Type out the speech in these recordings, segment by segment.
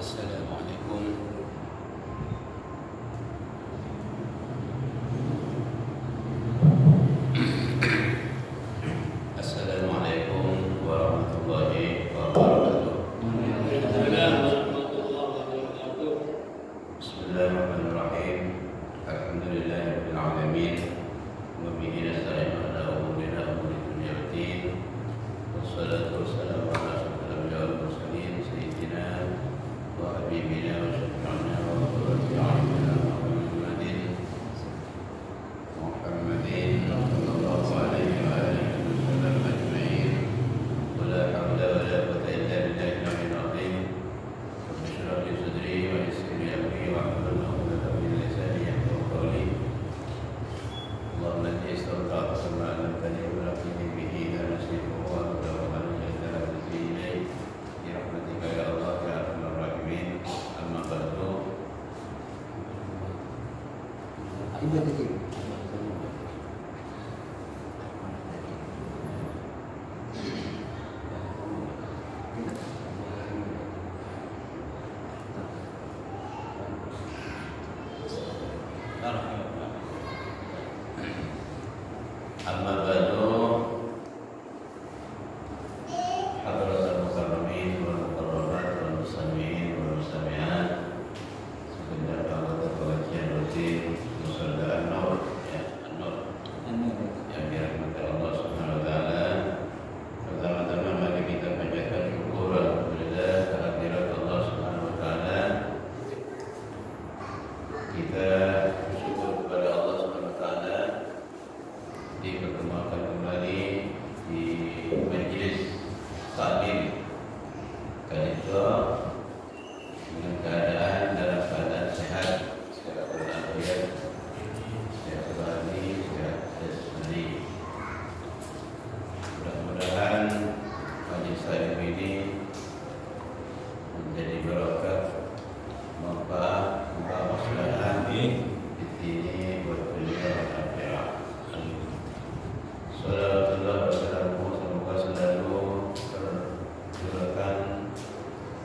Assalamualaikum. Assalamualaikum warahmatullahi wabarakatuh. Bismillahirrahmanirrahim. Alhamdulillahirabbil alamin. Wa bihi nasta'inu ala umuri dunya waddin. Wassalatu wassalamu ala asyrofil anbiya'i wal mursalin sayyidina wa habibina wa syafi'ina wa qurrati a'yunina Muhammadin sallallahu alaihi wa alihi wasallam ajma'in. Wa la hawla wa la quwwata illa billahil aliyyil azim. Rabbi shrah li sadri wa yassir li amri wa hlul 'uqdatam min lisani yafqahu qawli. Allahumma inni as'aluka ma 'allamtani wa laqini bihi la nasibu wa tawakkaltu ilayk bi rahmatika ya Allah ya arhamar rahimin. Amma ba'du. Amma ba'du. Hadratul mukarramin wal mukarramat wal muslimin wal muslimat. Sebentar anggota pengajian rutin Musada An-Nur yang dirahmati Allah Subhanahu wa taala. Pertama-tama mari kita panjatkan syukur alhamdulillah kehadirat Allah Subhanahu wa taala. Kita bersyukur kepada Allah Subhanahu wa taala dipertemukan kembali di majelis taklim kali itu dengan dalam keadaan sehat secara walafiat, sehat rohani, sehat jasmani. Mudah-mudahan majelis taklim ini menjadi berkah, manfaat, maslahat di sini buat dunia dan akhirat. Salawatullah wassalamu semoga selalu tercurahkan,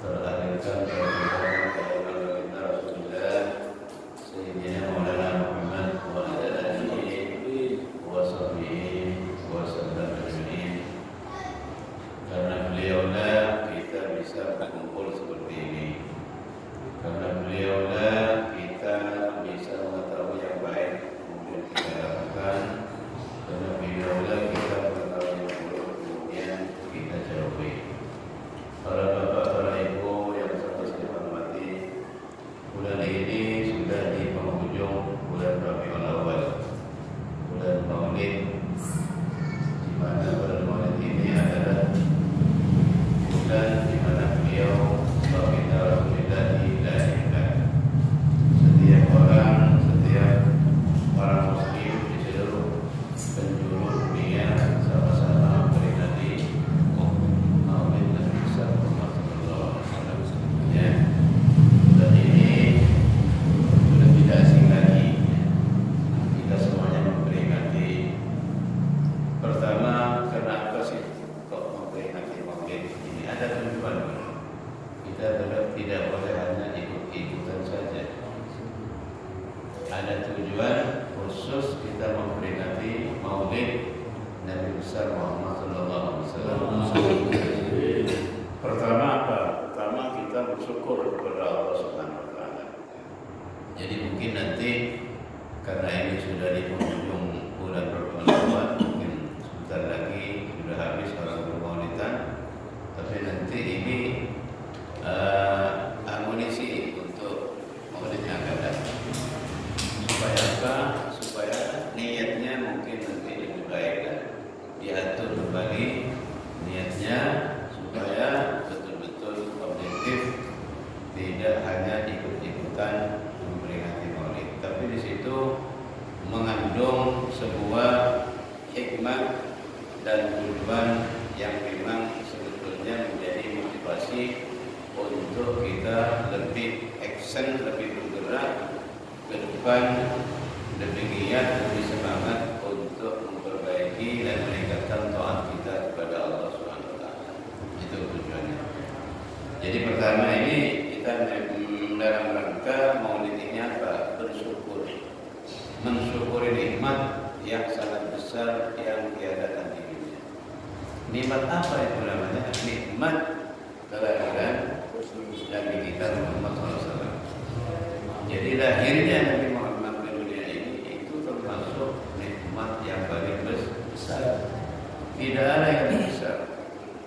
teralirkan kepada Rasulullah Sayyidina Maulana Muhammad wa ala alihi wa sahbihi wa sallam ajma'in. Karena beliaulah kita bisa berkumpul seperti ini. Karena beliaulah kita bisa mengetahui yang baik kemudian kita lakukan. Karena beliaulah kita mengetahui yang buruk kemudian kita jauhi. Para bapak, para ibu yang sangat saya hormati, bulan ini sudah di penghujung bulan Rabiul Awal, bulan Maulid, di mana bulan Maulid ini adalah bulan di mana beliau baginda Rasulullah dilahirkan. Setiap orang muslim di seluruh penjuru dunia sama-sama memperingati Maulid Nabi besar Muhammad sallallahu alaihi wasallam. Ya. Dan ini sudah tidak asing lagi. Kita semuanya memperingati. Pertama, karena apa sih kok memperingati Maulid ini? Ada tujuan. Kita tidak boleh hanya ikut-ikutan saja. Ada tujuan khusus kita memperingati Maulid Nabi besar Muhammad sallallahu alaihi wasallam. Pertama apa? Pertama kita bersyukur kepada Allah Subhanahu wa taala. Jadi mungkin nanti karena ini sudah di penghujung bulan Ramadan, mungkin sebentar lagi sudah habis orang bermaulidan. Tapi nanti ini amunisi untuk Maulid yang akan datang. Supaya apa? Supaya niatnya mungkin nanti lebih baik dan diatur kembali niatnya supaya betul-betul objektif, tidak hanya ikut-ikutan memperingati Maulid, tapi di situ mengandung sebuah hikmah dan tujuan yang memang sebetulnya menjadi motivasi untuk kita lebih action, lebih bergerak ke depan, lebih giat, lebih semangat untuk memperbaiki dan meningkatkan taat kita kepada Allah Subhanahu wa taala. Itu tujuannya. Jadi pertama ini kita dalam rangka maulid ini apa? Bersyukur, mensyukuri nikmat yang sangat besar yang tiada tandingnya. Nikmat apa itu namanya? Nikmat kelahiran Nabi kita Muhammad SAW. Jadi lahirnya Nabi Muhammad ke dunia ini itu termasuk nikmat yang paling besar. Tidak ada yang besar.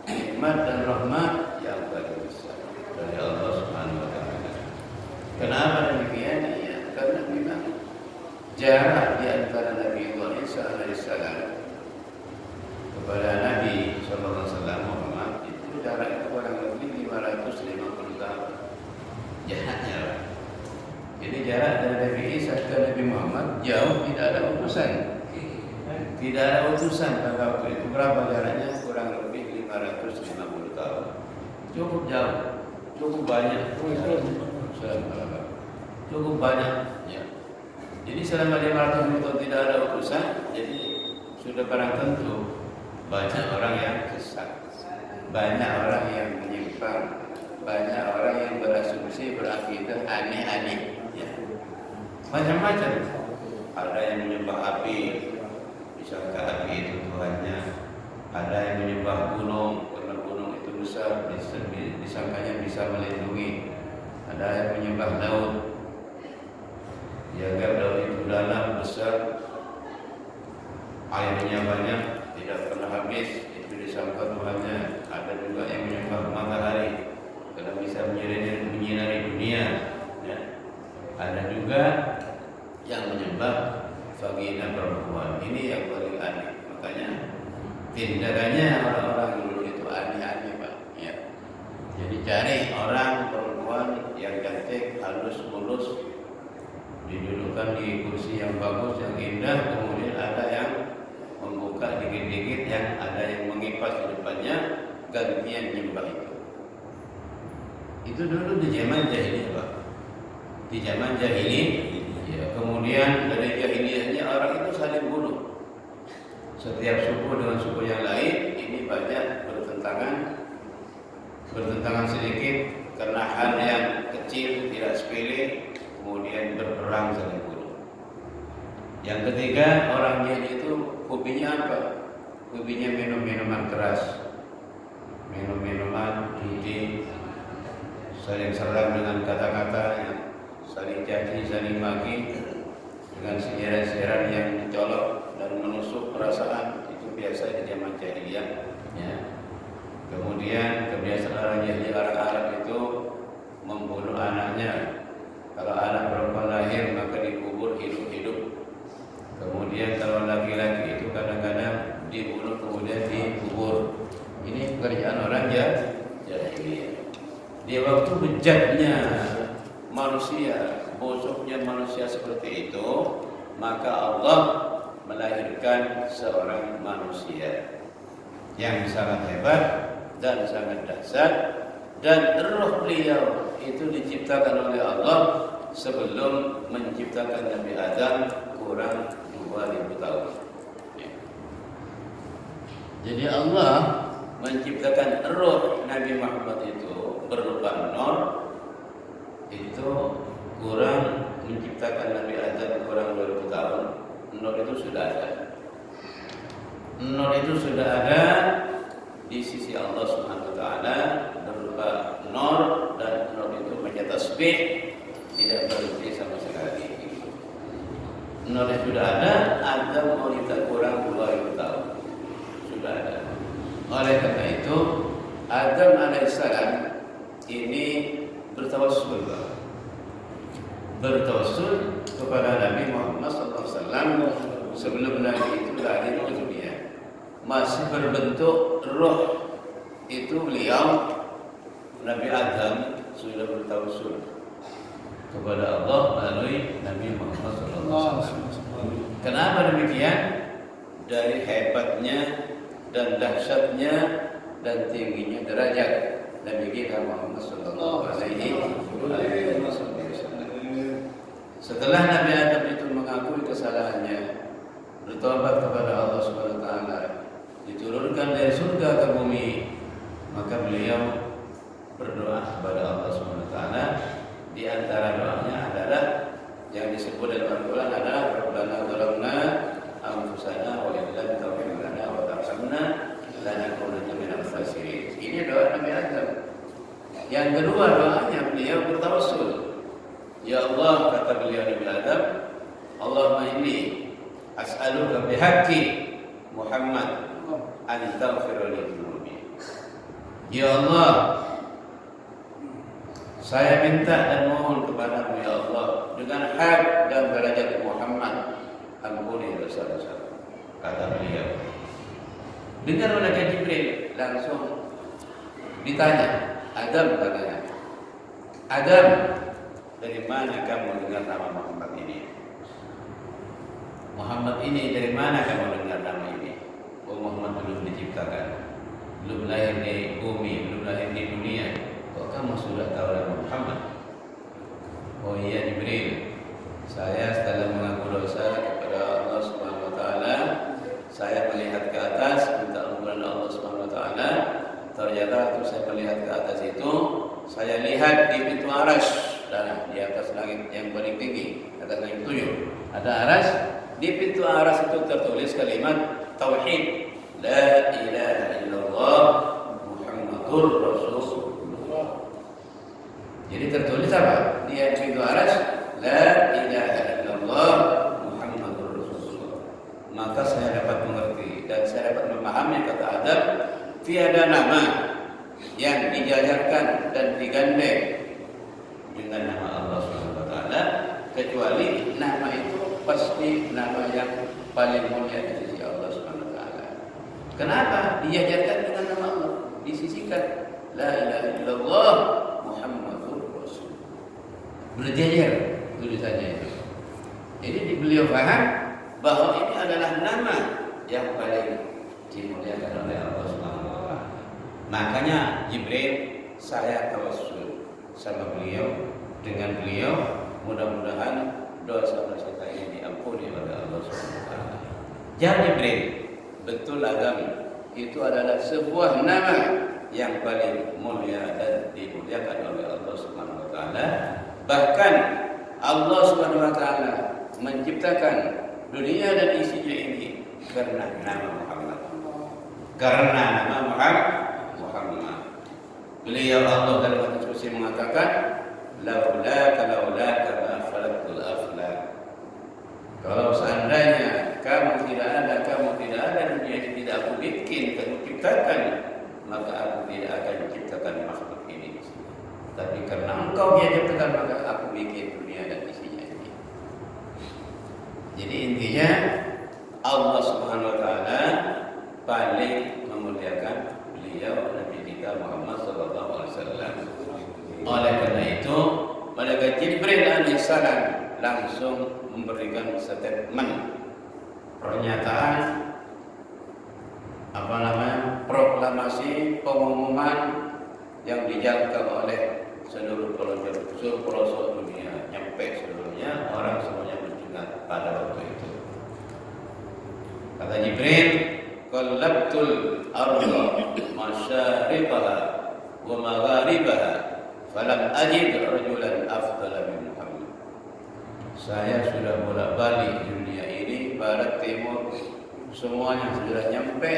Nikmat dan rahmat yang paling besar dari Allah Subhanahu wa taala. Kenapa demikian? Ya, karena memang jarak di antara Nabi Isa alaihissalam kepada Nabi sallallahu alaihi wasallam Muhammad itu jaraknya kurang lebih 550 tahun. Jaraknya. Jadi jarak dari Nabi Isa ke Nabi Muhammad jauh, tidak ada utusan. Tidak ada utusan pada waktu itu. Berapa jaraknya? Kurang lebih 550 tahun. Cukup jauh, cukup banyak. Cukup banyak. Ya. Jadi selama 500 tahun tidak ada utusan, jadi sudah barang tentu banyak orang yang sesat, banyak orang yang menyimpang, banyak orang yang berasumsi berakidah aneh-aneh. Ya. Macam-macam. Ada yang menyembah api, disangka api itu Tuhannya. Ada yang menyembah gunung karena gunung itu besar, disangkanya bisa melindungi. Ada yang menyembah laut, dianggap laut itu dalam, besar, airnya banyak, tidak pernah habis, itu disangka Tuhannya. Ada juga yang menyembah matahari karena bisa menyinari dunia. Ya. Ada juga yang menyembah vagina perempuan. Ini yang paling aneh. Makanya tindakannya orang-orang dulu itu aneh-aneh, Pak. Ya. Jadi cari orang perempuan yang cantik, halus, mulus, didudukkan di kursi yang bagus, yang indah, kemudian ada yang membuka dikit-dikit, yang ada yang mengipas di depannya, gantian nyembah itu. Itu dulu di zaman jahiliyah, Pak. Di zaman jahiliyah. Ya, kemudian dari jahiliyahnya orang itu saling bunuh. Setiap suku dengan suku yang lain ini banyak bertentangan sedikit karena hal yang kecil tidak sepele, kemudian berperang saling bunuh. Yang ketiga, orang jahil itu hobinya apa? Hobinya minum-minuman keras, minum-minuman, judi, saling serang dengan kata-kata yang saling caci, saling maki, dengan sindiran-sindiran yang mencolok dan menusuk perasaan. Itu biasa di zaman jahiliyah. Ya. Kemudian kebiasaan orang jahiliyah, orang Arab itu membunuh anaknya. Kalau anak perempuan lahir maka dikubur hidup-hidup. Kemudian kalau laki-laki itu kadang-kadang dibunuh kemudian dikubur. Ini pekerjaan orang jahiliyah. Di waktu bejatnya manusia, bosoknya manusia seperti itu, maka Allah melahirkan seorang manusia yang sangat hebat dan sangat dahsyat, dan roh beliau itu diciptakan oleh Allah sebelum menciptakan Nabi Adam kurang 2000 tahun. Jadi Allah menciptakan roh Nabi Muhammad itu berupa nur, itu kurang menciptakan Nabi Adam kurang 2000 tahun. Nur itu sudah ada. Nur itu sudah ada di sisi Allah Subhanahu wa taala berupa nur, dan nur itu baca tasbih tidak berhenti sama sekali. Nur itu sudah ada, Adam mau kita kurang 2000 tahun. Sudah ada. Oleh karena itu Adam alaihissalam ini bertawassul kepada Nabi Muhammad SAW sebelum Nabi itu lahir ke dunia. Masih berbentuk roh itu beliau Nabi Adam sudah bertawassul kepada Allah melalui Nabi Muhammad SAW. Kenapa demikian? Dari hebatnya dan dahsyatnya dan tingginya derajat Nabi kita Muhammad sallallahu alaihi wasallam. Setelah Nabi Adam itu mengakui kesalahannya, bertobat kepada Allah Subhanahu wa taala, diturunkan dari surga ke bumi, maka beliau berdoa kepada Allah Subhanahu wa taala Al-Quran adalah Rabbana zalamna anfusana wa illam taghfir lana wa tarhamna lanakunanna minal khasirin. Ini doa Nabi Adam. Yang kedua doanya beliau bertawassul. Ya Allah, kata beliau Nabi Adam, Allahumma inni as'aluka bihaqqi Muhammad an taghfir li dhunubi. Ya Allah, saya minta dan mohon kepadamu ya Allah dengan hak dan derajat Muhammad, ampuni dosa-dosa. Kata beliau. Dengar malaikat Jibril langsung ditanya, Adam katanya, Adam, dari mana kamu dengar nama Muhammad ini? Muhammad ini dari mana kamu dengar nama ini? Oh, Muhammad belum diciptakan, belum lahir di bumi, belum lahir di dunia. Kok kamu sudah tahu nama Muhammad? Oh iya Jibril, saya setelah mengaku dosa kepada Allah Subhanahu Wa Taala, saya melihat ke atas, minta ampunan Allah Subhanahu Wa Taala. Ternyata waktu saya melihat ke atas itu, saya lihat di pintu Arasy, dan di atas langit yang paling tinggi, atas langit 7, ada Arasy. Di pintu Arasy itu tertulis kalimat tauhid, la ilaha illallah Muhammadur Rasulullah. Jadi tertulis apa? Di pintu Arasy, la ilaha illallah Muhammadur Rasulullah. Maka saya dapat mengerti dan saya dapat memahami kata Adam, tiada nama yang dijajarkan dan digandeng dengan nama Allah Subhanahu Wa Taala kecuali nama itu pasti nama yang paling mulia di sisi Allah Subhanahu Wa Taala. Kenapa dijajarkan dengan nama Allah? Disisikan la ilaha illallah Muhammadur Rasul. Berjajar tulisannya itu. Jadi beliau paham bahwa ini adalah nama yang paling dimuliakan oleh Allah Subhanahu Wa Taala. Makanya Jibril, saya tawassul sama beliau, dengan beliau mudah-mudahan dosa-dosa saya diampuni oleh Allah Subhanahu Wa Taala. Ya Jibril, betul Adam itu adalah sebuah nama yang paling mulia dan dimuliakan oleh Allah Subhanahu Wa Taala. Bahkan Allah Subhanahu Wa Taala menciptakan dunia dan isinya ini karena nama Muhammad. Karena nama Muhammad. Beliau Allah dalam hadis qudsi mengatakan, laulaka ma khalaqtul aflak. Kalau seandainya kamu tidak ada dunia ini tidak aku bikin, aku ciptakan, maka aku tidak akan menciptakan makhluk ini. Tapi karena engkau yang ciptakan, maka aku bikin dunia dan isinya ini. Jadi intinya Allah Subhanahu Wa Taala paling memuliakan beliau Nabi kita Muhammad sallallahu alaihi wasallam. Oleh karena itu, malaikat Jibril alaihissalam langsung memberikan statement, pernyataan, proklamasi, pengumuman yang dijangka oleh seluruh pelosok dunia, nyampe seluruhnya, orang semuanya mendengar pada waktu itu. Kata Jibril, qallabtul arda masyariqaha wa magharibaha falam ajid rajulan afdala min Muhammad. Saya sudah bolak-balik dunia ini, barat timur, semuanya sudah nyampe.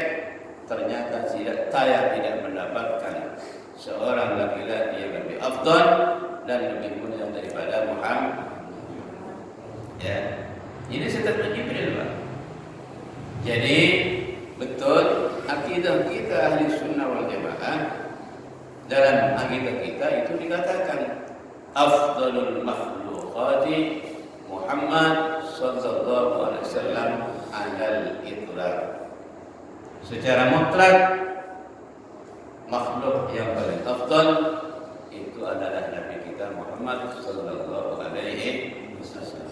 Ternyata saya tidak mendapatkan seorang laki-laki yang lebih afdal dan lebih mulia daripada Muhammad. Ya, ini statement Jibril, Pak. Jadi betul akidah kita ahli sunnah wal jamaah, dalam akidah kita itu dikatakan afdalul makhluqati Muhammad sallallahu alaihi wasallam alal itlaq. Secara mutlak makhluk yang paling afdal itu adalah Nabi kita Muhammad sallallahu alaihi wasallam.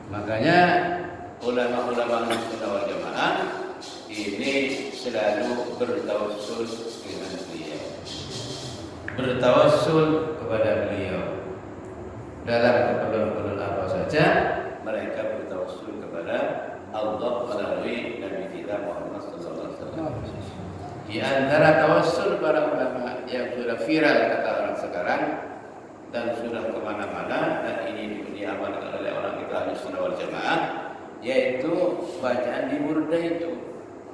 Makanya ulama-ulama sunnah wal jamaah ini selalu bertawassul dengan beliau, bertawassul kepada beliau dalam keperluan apa saja. Mereka bertawassul kepada Allah melalui Nabi kita Muhammad sallallahu alaihi wasallam. Di antara tawassul para ulama yang sudah viral kata orang sekarang, dan sudah kemana-mana, dan ini diamalkan oleh orang kita Ahlussunnah wal Jamaah, yaitu bacaan di burda itu,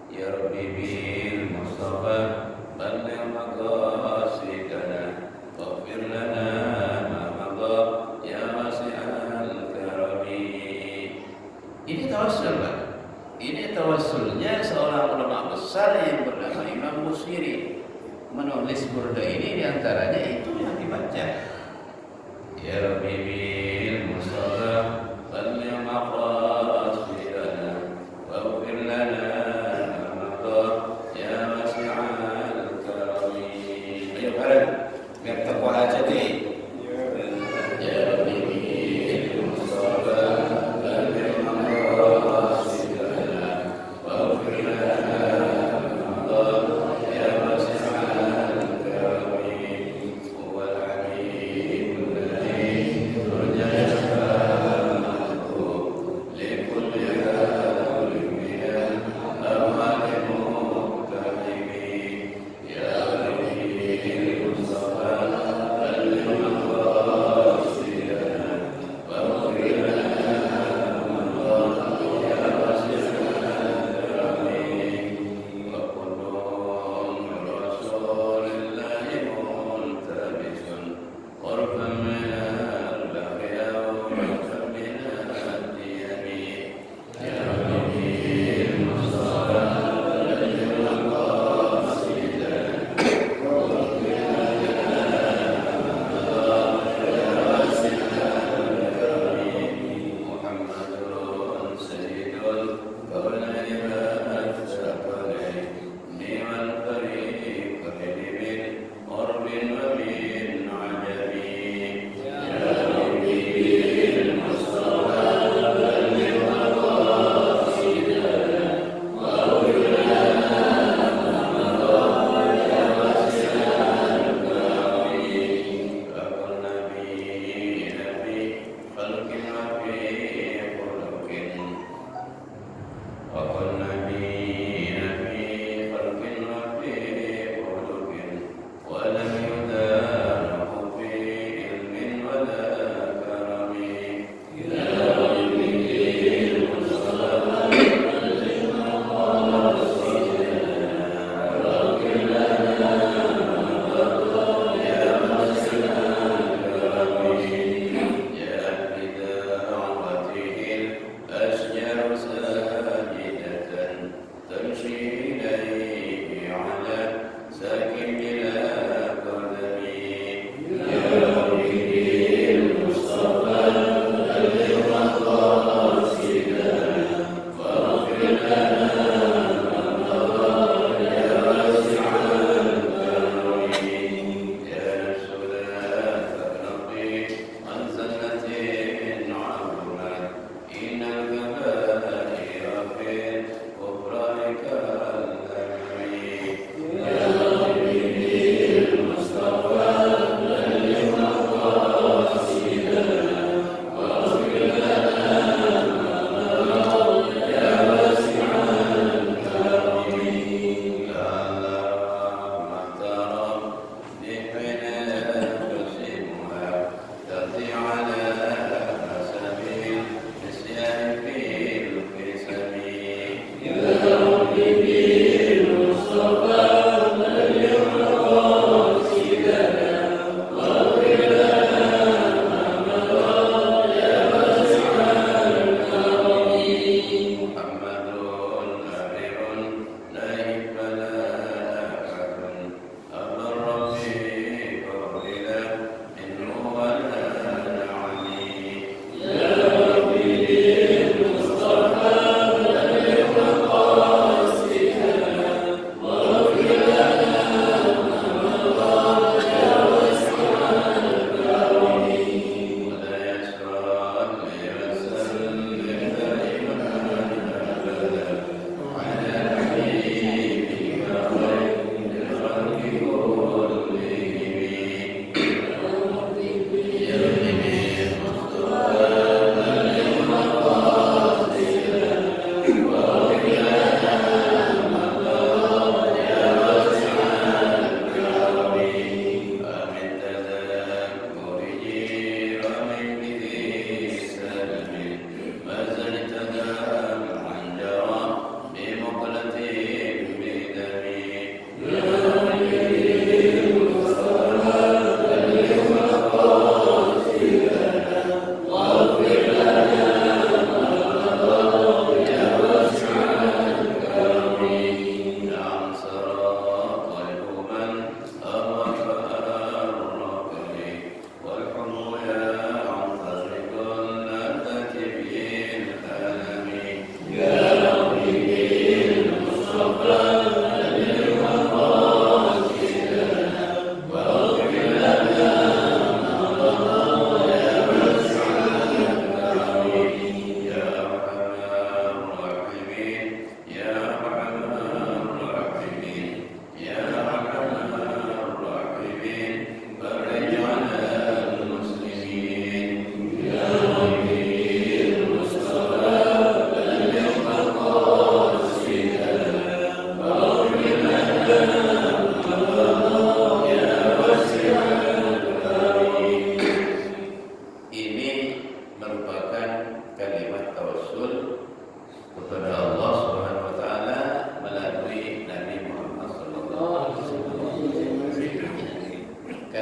ya Rabbi bil Mustafa balligh maqasidana waghfir lana ma madha ya wasi'al karami. Ini tawassul, Pak. Ini tawassulnya seorang ulama besar yang bernama Imam Busiri, menulis burda ini, diantaranya itu yang dibaca, ya Rabbi bil Mustafa balligh maqasidana waghfir lana ma madha ya wasi'al karami. Ayo bareng biar taqwa aja deh. Ya Rabbi bil Mustafa balligh maqasidana waghfir lana ma madha ya wasi'al karami.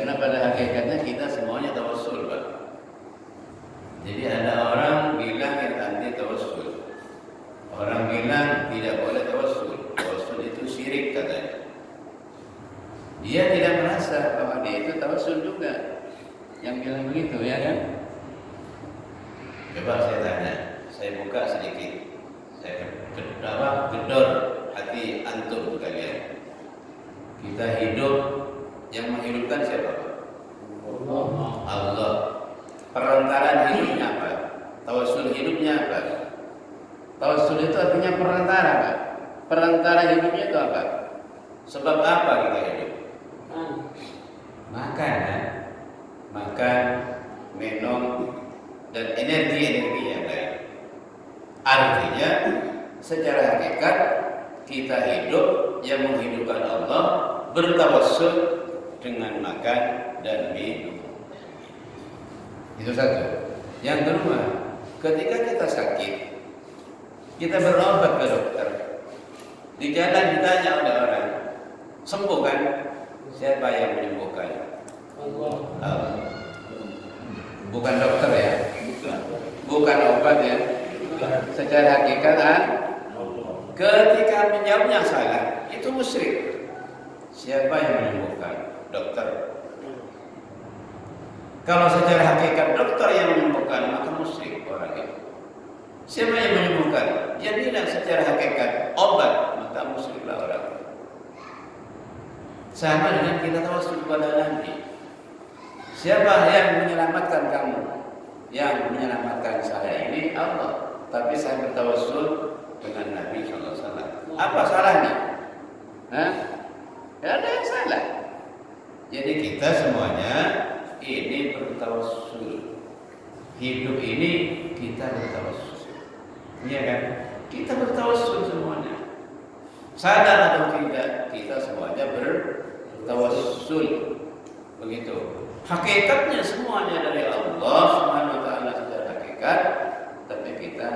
Karena pada hakikatnya kita semuanya tawassul, Pak. Jadi ada orang bilang yang anti tawassul. Orang bilang tidak boleh tawassul. Tawassul itu syirik katanya. Dia tidak merasa bahwa dia itu tawassul juga. Yang bilang begitu, ya kan? Coba saya tanya, saya buka sedikit. Saya gedor hati antum kalian. Kita hidup, yang menghidupkan siapa? Allah. Perantaraan hidupnya apa? Tawassul hidupnya apa? Tawassul itu artinya perantara, Pak. Perantara hidupnya itu apa? Sebab apa kita hidup? Makan, kan? Makan, minum, dan energi-energi yang lain. Artinya, secara hakikat kita hidup yang menghidupkan Allah bertawassul dengan makan dan minum. Itu satu. Yang kedua, ketika kita sakit, kita berobat ke dokter. Di jalan ditanya oleh orang, sembuh kan? Siapa yang menyembuhkan? Allah. Bukan dokter ya? Bukan obat ya? Secara hakikat, ketika menjawabnya salah, itu musyrik. Siapa yang menyembuhkan? Dokter. Kalau secara hakikat dokter yang menyembuhkan, maka musyrik orang itu. Siapa yang menyembuhkan? Dia bilang secara hakikat obat, maka musyriklah orang. Sama dengan kita tawassul kepada Nabi. Siapa yang menyelamatkan kamu? Yang menyelamatkan saya ini Allah. Tapi saya bertawassul dengan Nabi SAW. Apa salahnya? Hah? Tidak ada yang salah. Jadi kita semuanya ini bertawassul. Hidup ini kita bertawassul. Iya kan? Kita bertawassul semuanya. Sadar atau tidak, kita semuanya bertawassul. Begitu. Hakikatnya semuanya dari Allah Subhanahu wa taala secara hakikat, tapi kita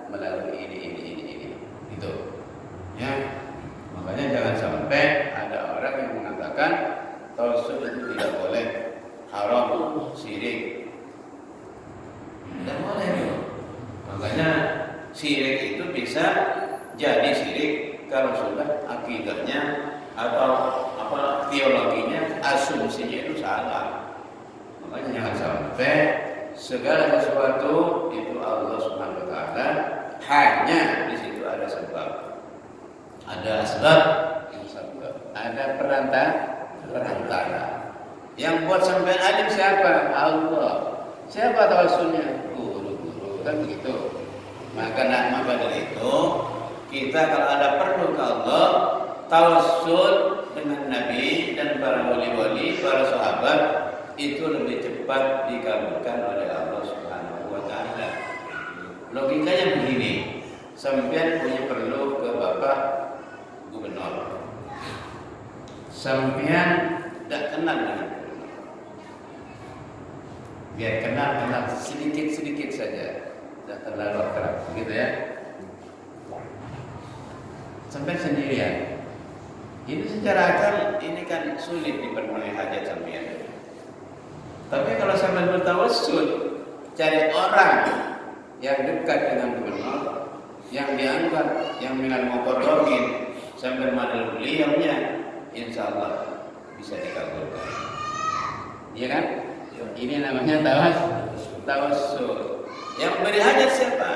melalui ini. Itu. Ya. Makanya jangan sampai ada orang yang mengatakan tawassul itu tidak boleh, haram, syirik. Tidak boleh. Makanya syirik itu bisa jadi syirik kalau sudah akidahnya atau teologinya, asumsinya itu salah. Makanya jangan sampai segala sesuatu itu Allah Subhanahu wa taala, hanya di situ ada sebab. Ada asbab, ada perantara. Yang buat sampai alim siapa? Allah. Siapa tawassulnya? Guru-guru, kan begitu. Maka dari itu kita kalau ada perlu ke Allah, tawassul dengan Nabi dan para wali-wali, para sahabat itu lebih cepat dikabulkan oleh Allah Subhanahu wa taala. Logikanya begini, sampean punya perlu ke Bapak Gubernur. Sampean tidak kenal dengan gubernur. Biar kenal sedikit saja, tidak terlalu akrab, gitu ya. Sampai sendirian. Ini secara akal ini kan sulit dipenuhi hajat sampean. Tapi kalau sampean bertawassul, cari orang yang dekat dengan gubernur, yang dianggap yang minal muqarrabin, sampai madal beliaunya, insya Allah bisa dikabulkan. Iya kan? Ini namanya tawassul. Yang beri hajat siapa?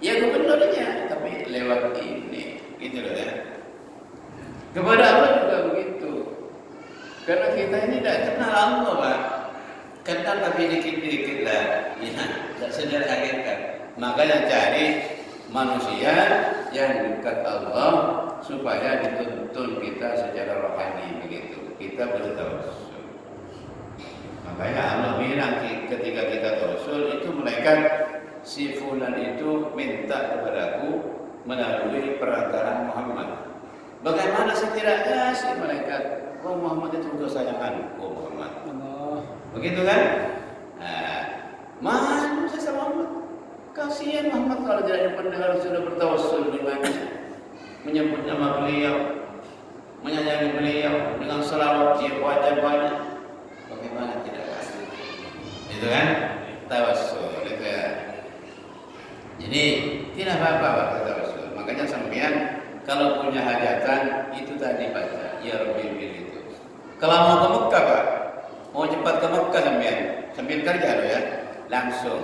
Ya gubernurnya, tapi lewat ini. Gitu loh ya. Kepada Allah juga begitu. Karena kita ini tidak kenal Allah, Pak. Kenal tapi dikit-dikit lah. Ya, tidak secara hakikat. Makanya cari manusia yang dekat Allah supaya dituntun kita secara rohani begitu. Kita bertawassul. Makanya Allah bilang ketika kita tawassul itu malaikat si fulan itu minta kepadaku melalui perantara Muhammad. Bagaimana sekiranya si malaikat, oh Muhammad itu kesayanganku Muhammad. Begitu kan? Nah, mana saya Muhammad? Kasihan Muhammad kalau tidak pendengar sudah bertawassul dengannya, menyebut nama beliau, menyayangi beliau dengan selawat dia baca banyak. Bagaimana Itu kan tawassul itu ya. Jadi tidak apa-apa waktu tawassul. Makanya sampean kalau punya hajatan itu tadi baca ya Rabbil itu. Kalau mau ke Mekah Pak, mau cepat ke Mekah sampean kerja loh ya, langsung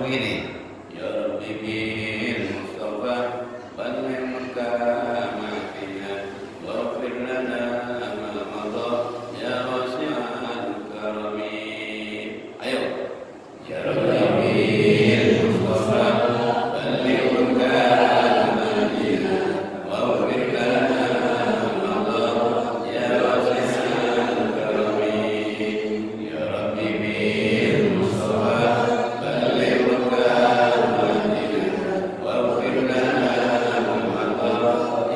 begini. Ya Rabbil Mustafa balligh Makkah Madinah waghfir lana ma madha ya wasi'al karami. Ayo. Ya Rabbil Mustafa balligh Makkah Madinah waghfir lana ma madha ya wasi'al karami. Ya Rabbil Mustafa balligh Makkah Madinah waghfir lana ma madha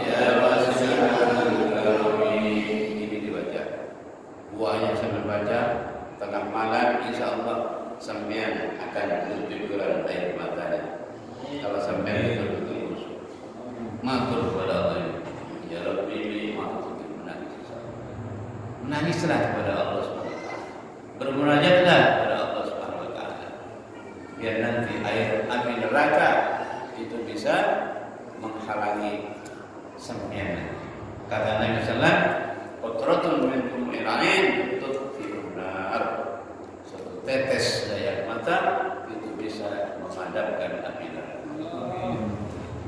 ya wasi'al karami. Ini dibaca. Buahnya sambil baca tengah malam insya Allah sampean akan bercucuran air matanya. Kalau sampean betul-betul matur kepada Allah, ya Rabbi, menangislah kepada Allah Subhanahu wa taala. Bermunajatlah kepada Allah Subhanahu wa taala. Biar nanti air api neraka itu bisa menghalangi sampean. Kata Nabi sallallahu alaihi wasallam, qatratun min kumul ain tudfirun nar. Satu tetes dari air mata itu bisa memadamkan api neraka.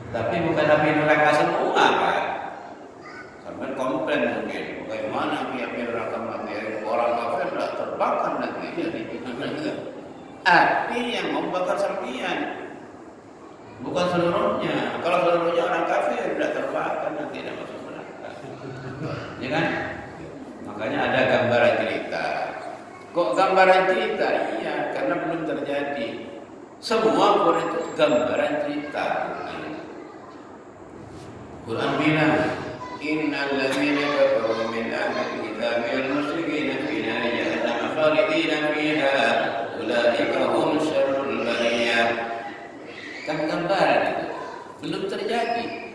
Tapi bukan api neraka semua kan. Sampai komplain mungkin, bagaimana api neraka mati? Orang kafir tidak terbakar nanti. Api yang membakar sampean, bukan seluruhnya. Kalau seluruhnya orang kafir tidak terbakar nanti tidak masuk neraka. Ya kan? Makanya ada gambaran cerita. Kok gambaran cerita? Iya, karena belum terjadi. Semua Quran itu gambaran cerita. Quran bilang, Innal ladzina kafaru min ahli kitab wal musyrikin fi nari jahannam khalidina fiha ulaika hum syarrul bariyah. Kan gambaran itu belum terjadi.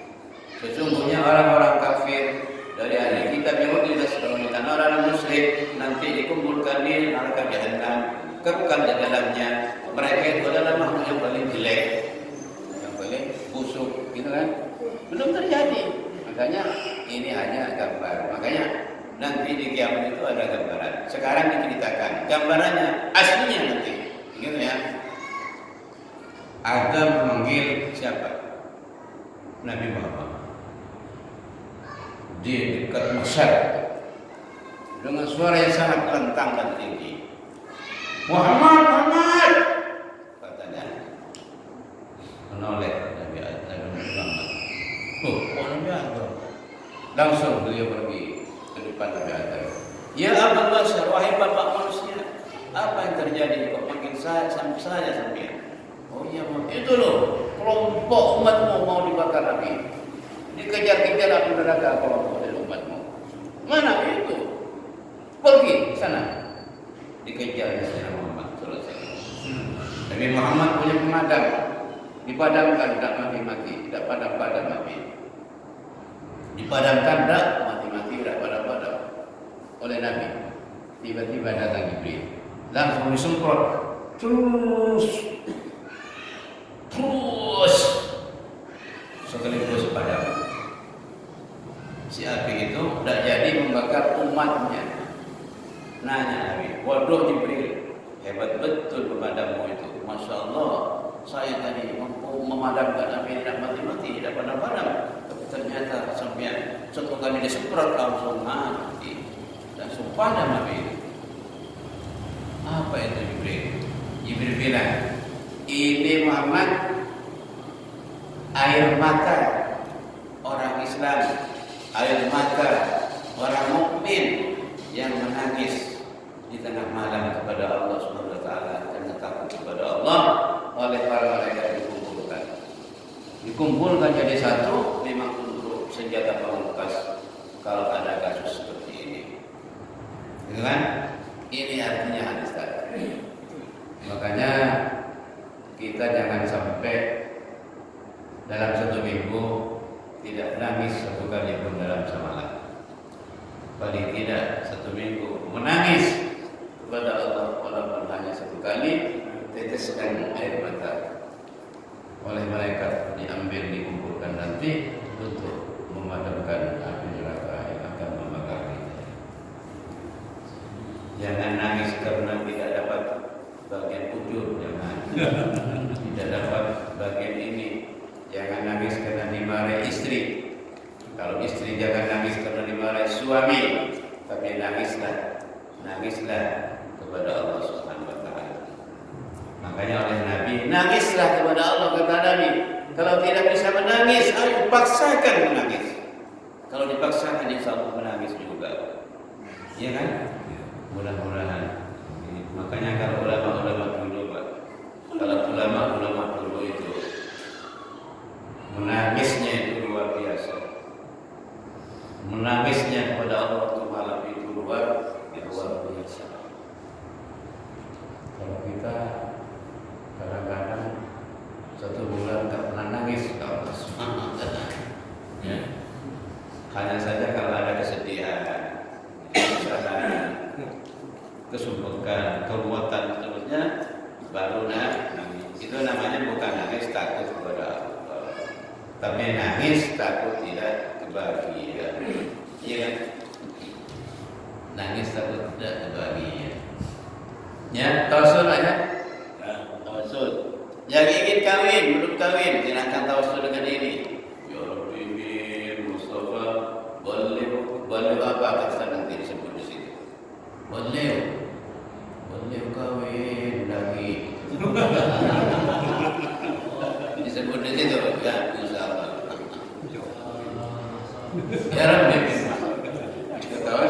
Sesungguhnya orang-orang kafir dari ahli kitab Yahudi dan orang musyrik nanti dikumpulkan di neraka jahanam, kekal di dalamnya. Mereka itu adalah makhluk yang paling jelek, yang paling busuk, gitu kan? Belum terjadi. Makanya ini hanya gambar. Makanya nanti di kiamat itu ada gambaran. Sekarang diceritakan gambarannya, aslinya nanti, gitu ya. Adam memanggil siapa? Nabi Muhammad di dekat Masyar dengan suara yang sangat lantang dan tinggi. Muhammad, katanya. Menoleh Nabi Muhammad. Nabi Adam. Langsung beliau pergi ke depan Nabi Adam. Ya Abul Bashar, wahai bapak manusia, apa yang terjadi kok panggil saya sampai? Oh iya, itu loh, kelompok umatmu mau dibakar api. Dikejar-kejar api neraka kelompok dari umatmu. Mana itu? Pergi sana. Dikejar Nabi Muhammad sallallahu alaihi wasallam. Nabi Muhammad punya pemadam. Dipadamkan tidak mati-mati, tidak padam-padam api. Dipadamkan tidak mati-mati, tidak padam-padam oleh Nabi. Tiba-tiba datang Jibril. Langsung disemprot. Terus sekaligus padam. Si api itu tidak jadi membakar umatnya. Nanya Nabi, waduh Jibril, hebat betul pemadammu itu. Masya Allah, saya tadi mampu memadamkan api tidak mati-mati, tidak padam-padam. Tapi ternyata sampai satu kali disemprot langsung mati. Langsung padam api itu. Apa itu Jibril? Jibril bilang, ini Muhammad air mata orang Islam, air mata orang mukmin yang menangis di tengah malam kepada Allah Subhanahu wa taala dan takut kepada Allah oleh para malaikat dikumpulkan jadi satu, memang untuk senjata pamungkas kalau ada kasus seperti ini. Gitu kan? Ini artinya hadis tadi. Makanya kita jangan sampai dalam satu minggu tidak nangis satu kali pun dalam semalam. Paling tidak satu minggu menangis kepada Allah walaupun diambil, dikumpulkan nanti untuk memadamkan api neraka yang akan membakar kita. Jangan nangis karena tidak dapat bagian ujung, jangan. Tidak dapat bagian ini. Jangan nangis karena dimarahi istri. Kalau istri jangan nangis karena dimarahi suami, tapi nangislah kepada Allah Subhanahu wa taala. Makanya oleh Nabi, nangislah kepada Allah, kata Nabi. Kalau tidak bisa menangis, ayo paksakan menangis. Kalau dipaksakan insya Allah menangis juga. Iya kan? Mudah-mudahan. Makanya kalau ulama-ulama dulu, Pak, kalau ulama-ulama dulu itu menangisnya itu luar biasa. Menangisnya kepada Allah waktu malam itu luar biasa. Kalau kita kadang-kadang 1 bulan tak pernah nangis, ya. Hanya saja kalau ada kesedihan, kesumpukan, kemuatan seterusnya, baru nangis. Itu namanya bukan nangis takut kepada Allah, tapi nangis takut tidak kebahagiaan. Iya kan? Nangis takut tidak kebahagiaan. Ya, tawasul ya. Tawasul. Yang ingin kawin, belum kawin, silakan tawasul dengan ini. Ya Rabbi, Mustafa, boleh apa kata nanti disebut di situ. Boleh kawin lagi. Disebut di situ, ya, insyaallah. Ya Rabbi, kita tahu,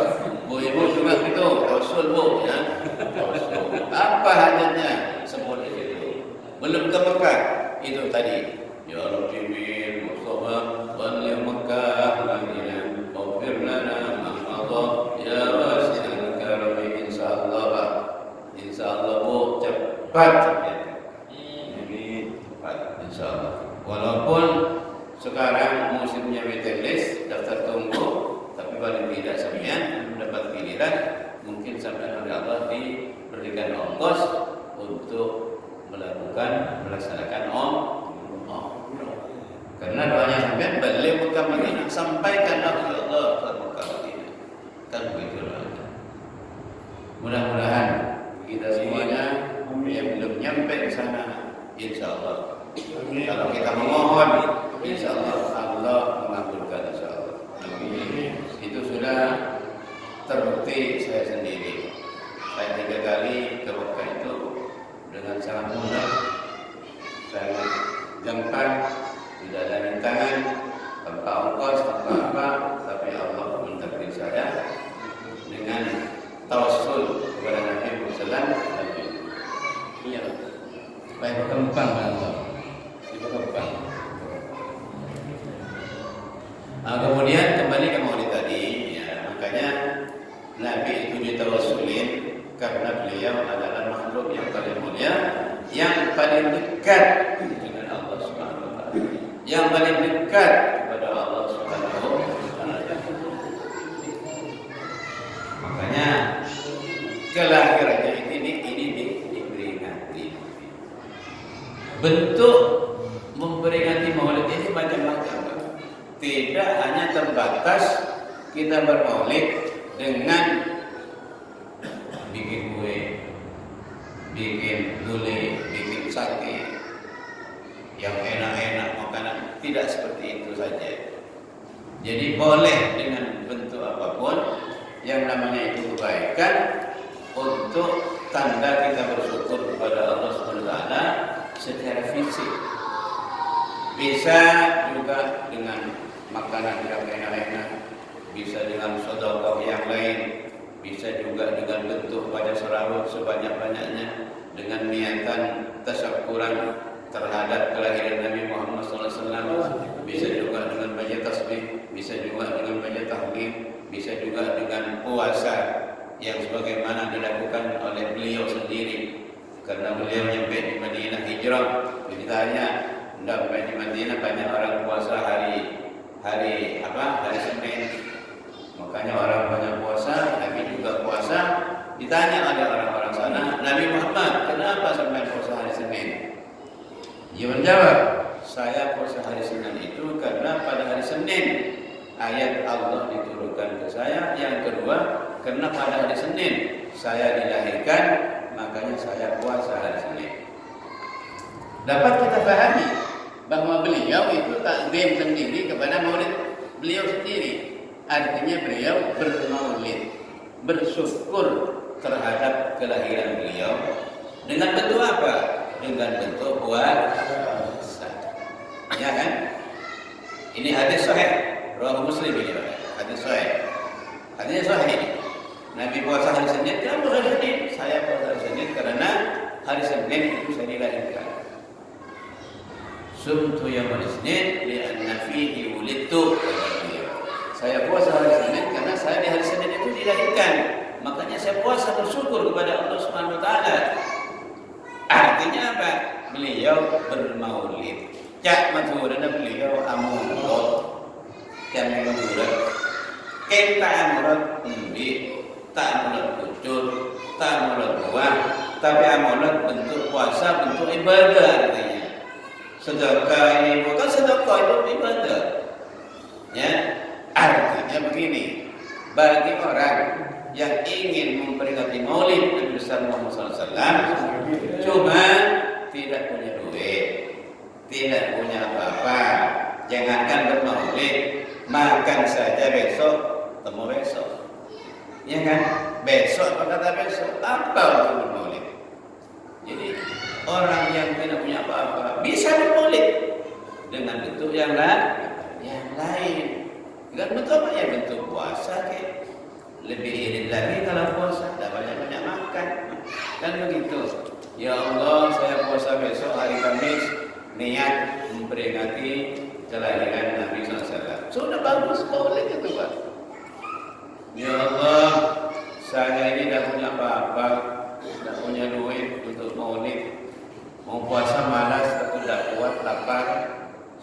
ibu juga itu tawasul bu, ya. Tawasul. Apa hajatnya? Sebut di situ. Belum ke Mekah, itu tadi. Ya Rabbi bin Mustafa, balligh Mekah lana, waghfir lana ma madha, ya wasi'al karami, insyaallah bu, cepat. Ini cepat, insyaallah. Walaupun sekarang musimnya wetelis, daftar tunggu, tapi paling tidak sampean mendapat giliran, mungkin sampai oleh Allah diberikan ongkos untuk melaksanakan karena doanya sampean balik Mekah Madinah, sampaikan Allah ke Mekah Madinah, kan begitu doanya. Mudah-mudahan kita semuanya yang belum nyampe di sana, insyaallah. Kalau kita memohon, insyaallah Allah mengabulkan, insyaallah. Itu sudah terbukti saya sendiri. Saya 3 kali ke Mekah itu dengan sangat mudah, sangat gampang, tidak ada rintangan, tanpa ongkos, tanpa apa, tapi Allah mentakdir saya dengan tawassul kepada Nabi Muhammad SAW. Iya, supaya berkembang Allah, berkembang. Kemudian kembali ke maulid tadi, ya, makanya Nabi itu ditawassulin karena beliau adalah makhluk yang paling mulia, yang paling dekat dengan Allah Subhanahu wa taala, yang paling dekat kepada Allah Subhanahu wa taala. Makanya kelahirannya ini diperingati. Bentuk memperingati maulid ini macam-macam. Tidak hanya terbatas kita bermaulid dengan bikin kue, bikin gulai, bikin sate, yang enak-enak makanan. Tidak seperti itu saja. Jadi boleh dengan bentuk apapun yang namanya itu kebaikan, untuk tanda kita bersyukur kepada Allah Subhanahu wa taala secara fisik. Bisa juga dengan makanan yang enak-enak, bisa dengan sedekah yang lain, bisa juga dengan bentuk baca selawat sebanyak-banyaknya, dengan niatan tasyakkuran terhadap kelahiran Nabi Muhammad SAW, bisa juga dengan baca tasbih, bisa juga dengan baca tahlil, bisa juga dengan puasa yang sebagaimana dilakukan oleh beliau sendiri, karena beliau nyampe di Madinah hijrah. Ditanya, sampai di Madinah banyak orang puasa hari Senin. Makanya orang banyak puasa, Nabi juga puasa. Ditanya oleh orang-orang sana, Nabi Muhammad, kenapa sampai puasa hari Senin? Dia menjawab, saya puasa hari Senin itu karena pada hari Senin ayat Allah diturunkan ke saya. Yang kedua, karena pada hari Senin saya dilahirkan, makanya saya puasa hari Senin. Dapat kita pahami bahwa beliau itu takzim sendiri kepada maulid beliau sendiri. Artinya beliau bermaulid, bersyukur terhadap kelahiran beliau dengan bentuk apa? Dengan bentuk puasa. Ya kan? Ini hadis sahih, riwayat Muslim ini, hadis sahih. Hadisnya sahih ini. Nabi puasa hari Senin, kamu hari Senin. Saya puasa hari Senin karena hari Senin itu saya dilahirkan. Sumtu yaumal Isnin li'anna fihi wulidtu. Saya puasa hari Senin karena saya di hari Senin itu dilahirkan. Makanya saya puasa bersyukur kepada Allah Subhanahu wa taala. Artinya apa? Beliau bermaulid. Cak maturana beliau amulot. Yang maturana kita amulat tak amulat kucur, tak amulat buah, tapi amulat bentuk puasa, bentuk ibadah artinya. Sedekah ini bukan sedekah, itu ibadah. Ya, artinya begini, bagi orang yang ingin memperingati Maulid Nabi besar Muhammad SAW, cuma tidak punya duit, tidak punya apa-apa, jangankan bermaulid, makan saja besok, temu besok, ya kan? Besok apa kata besok? Apa untuk bermaulid? Jadi orang yang tidak punya apa-apa bisa bermaulid dengan bentuk yang lain. Dengan bentuk apa ya? Bentuk puasa ke. Lebih irit lagi kalau puasa, tidak banyak-banyak makan. Kan begitu. Ya Allah, saya puasa besok hari Kamis, niat memperingati kelahiran Nabi SAW. Sudah bagus, boleh itu Pak. Ya Allah, saya ini tidak punya apa-apa, tidak punya duit untuk maulid. Mau puasa malas, tapi tidak kuat, lapar.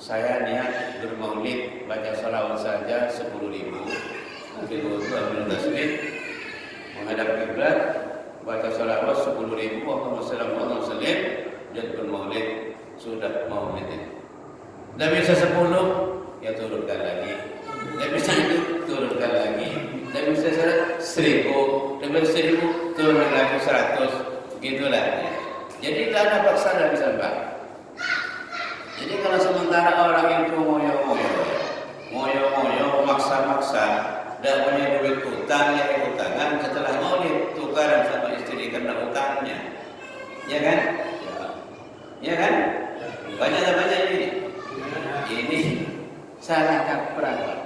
Saya niat bermaulid, baca salawat saja 10.000. Ambil wudu, ambil tasbih, menghadap kiblat, baca salawat 10.000, Allahumma sallim, dan bermaulid. Sudah maulid itu. Tidak bisa 10, ya turunkan lagi. Tidak bisa itu, turunkan lagi. Tidak bisa 1.000, tidak bisa 1.000, turunkan lagi 100. Begitulah. Ya. Jadi tidak ada paksa, tidak bisa Pak. Jadi kalau sementara orang itu moyo-moyo, maksa-maksa, tidak punya duit utang, ya utangan setelah maulid tukaran sama istri karena utangnya, ya kan? Ya kan? Banyak ini salah kaprah.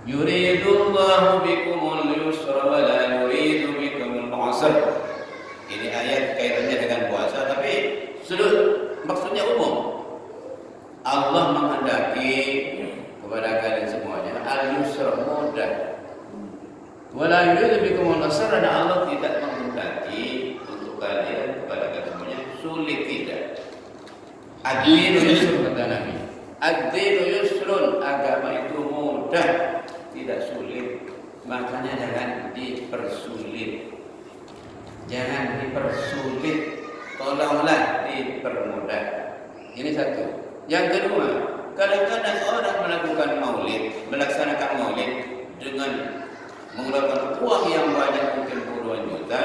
Yuridullahu bikumul yusra wa la yuridu bikumul usra. Ini ayat kaitannya dengan puasa, tapi sudut maksudnya umum. Allah menghendaki kepada kalian semuanya al-yusra, mudah. Wala yuridu bikumul usra, dan Allah tidak menghendaki untuk kalian kepada kalian semuanya sulit, tidak. Ad-dinu yusrun kata Nabi. Ad-dinu yusrun, agama itu mudah, tidak sulit. Makanya jangan dipersulit. Jangan dipersulit, tolonglah dipermudah. Ini satu. Yang kedua, kadang-kadang orang melakukan maulid, melaksanakan maulid dengan mengeluarkan uang yang banyak, mungkin puluhan juta,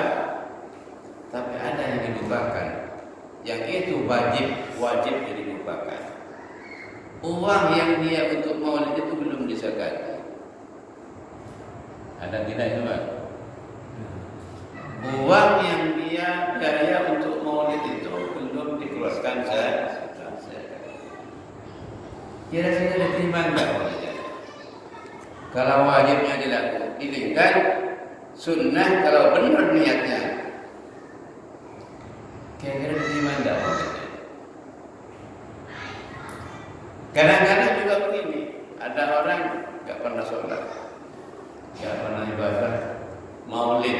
tapi ada yang dilupakan. Yang itu wajib dilupakan. Uang yang dia untuk maulid itu belum disakati. Ada tidak itu Pak? Uang yang dia biaya untuk maulid itu belum dikeluarkan zakat. Kira-kira diterima enggak maulidnya? Kalau wajibnya dilakukan, sunnah kalau benar niatnya, kira-kira diterima enggak maulidnya? Kadang-kadang juga begini, ada orang enggak pernah sholat, enggak pernah ibadah, maulid,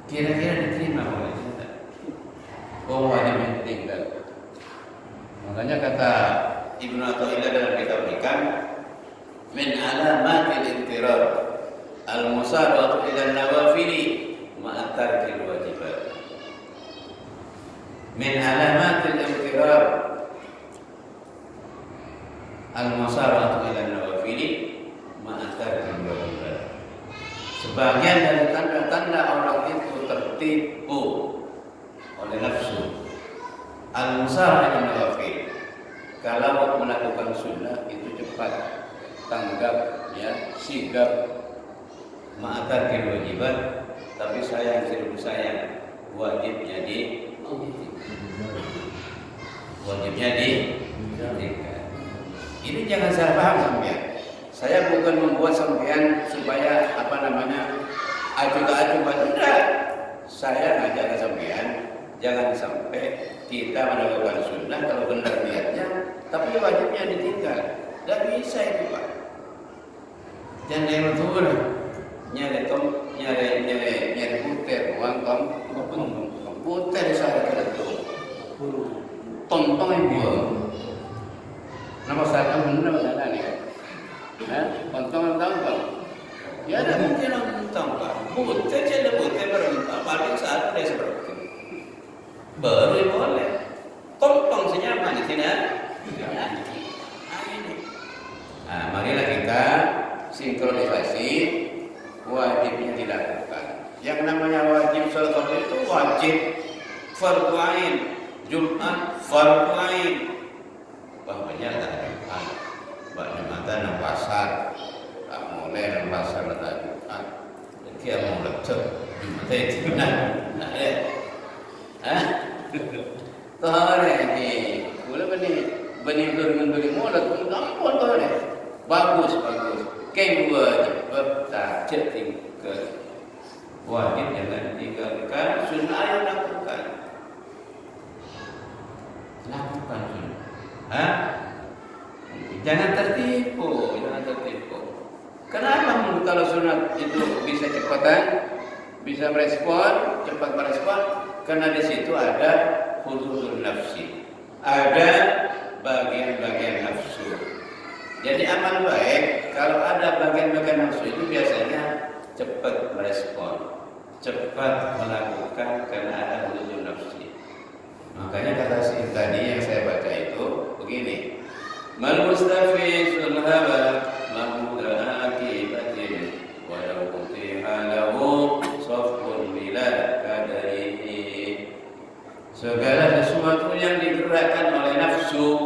kira-kira diterima maulidnya? Oh, wajibnya ditinggal. Makanya kata Ibnu Athaillah dalam kitab Hikam, min alamatil intirar al-musarratu ila an-nawafili ma'a tarkil wajibat. Min alamatil intirar, al-musara'atu ila nawafili ma'atar wajibat. Sebagian dari tanda-tanda orang itu tertipu oleh nafsu. Al-musara'atu ila nawafil, kalau melakukan sunnah itu cepat, tanggap, ya, sigap, ma'atar wajibat, tapi sayang seribu sayang, wajibnya ini jangan salah paham sampean. Saya bukan membuat sampean supaya acu-acu tidak. Saya ngajak ke sampean, jangan sampai kita melakukan sunnah kalau benar niatnya, tapi wajibnya ditinggal. Tidak bisa itu, Pak. Jangan yang betul, nyari puter, uang puter saya itu, tontong ibu. Nama saya benar sana nih, tontong. Ya ada mungkin tontong, Pak. Puter jadi puter paling saat dia seperti itu. Baru boleh. Tontong senyaman tidak? Nah, marilah kita sinkronisasi wajibnya dilakukan. Yang namanya wajib sholat fardu itu wajib fardu ain, Jumat fardu ain. Bahwanya ada Jumat, Jumatan nang pasar, tak mulai nang pasar ada Jumat. Dia mau lecet Jumat itu nah ya. Tore ini, boleh benih mulut pun gampang tore. Bagus. Kain wajib tak tinggal. Wajib jangan tinggalkan, sunnah yang lakukan sunnah. Jangan tertipu. Kenapa kalau sunnah itu bisa cepat merespon? Karena di situ ada hududun nafsi, ada bagian-bagian nafsu. Jadi amal baik kalau ada bagian-bagian nafsu itu biasanya cepat merespon, cepat melakukan karena ada hudud nafsi. Makanya kata si tadi yang saya baca itu begini: mal mustafisul hawa mahmuda akibatin walau kutiha lahu safun bila kadari. Segala sesuatu yang digerakkan oleh nafsu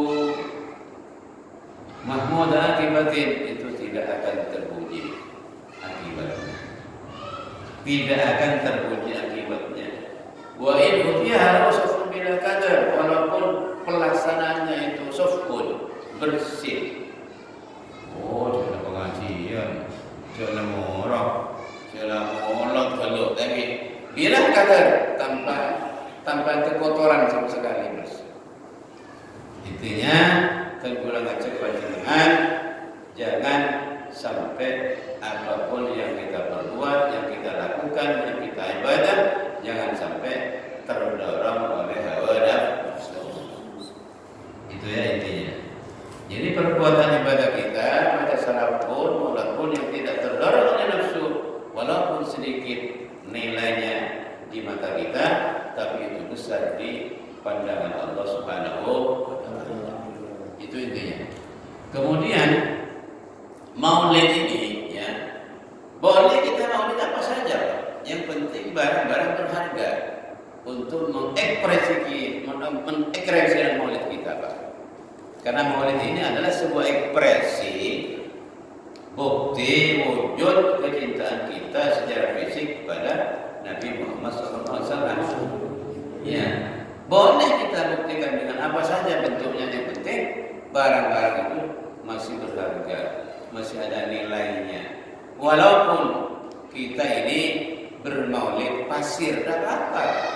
mahmud akibatin itu tidak akan terpuji akibatnya. Wa in utiha safun bila qadar, walaupun pelaksanaannya itu safun bersih. Jangan pengajian, jangan molot kalau tapi bila qadar tanpa kekotoran sama sekali bersih. Intinya terpulang ngecek panjenengan, jangan sampai apapun yang kita perbuat, yang kita lakukan, yang kita ibadah, jangan sampai terdorong oleh hawa nafsu. Itu ya intinya. Jadi perbuatan ibadah kita pada salah pun, walaupun yang tidak terdorong oleh nafsu, walaupun sedikit nilainya di mata kita, tapi itu besar di pandangan Allah Subhanahu wa Ta'ala. Itu intinya. Kemudian maulid ini, ya, boleh kita maulid apa saja, yang penting barang-barang berharga untuk mengekspresikan maulid kita, Pak. Karena maulid ini adalah sebuah ekspresi, bukti wujud kecintaan kita secara fisik kepada Nabi Muhammad SAW. Ya, boleh kita buktikan dengan apa saja bentuknya, yang penting barang-barang itu masih berharga, masih ada nilainya. Walaupun kita ini bermaulid pasir, tidak apa-apa.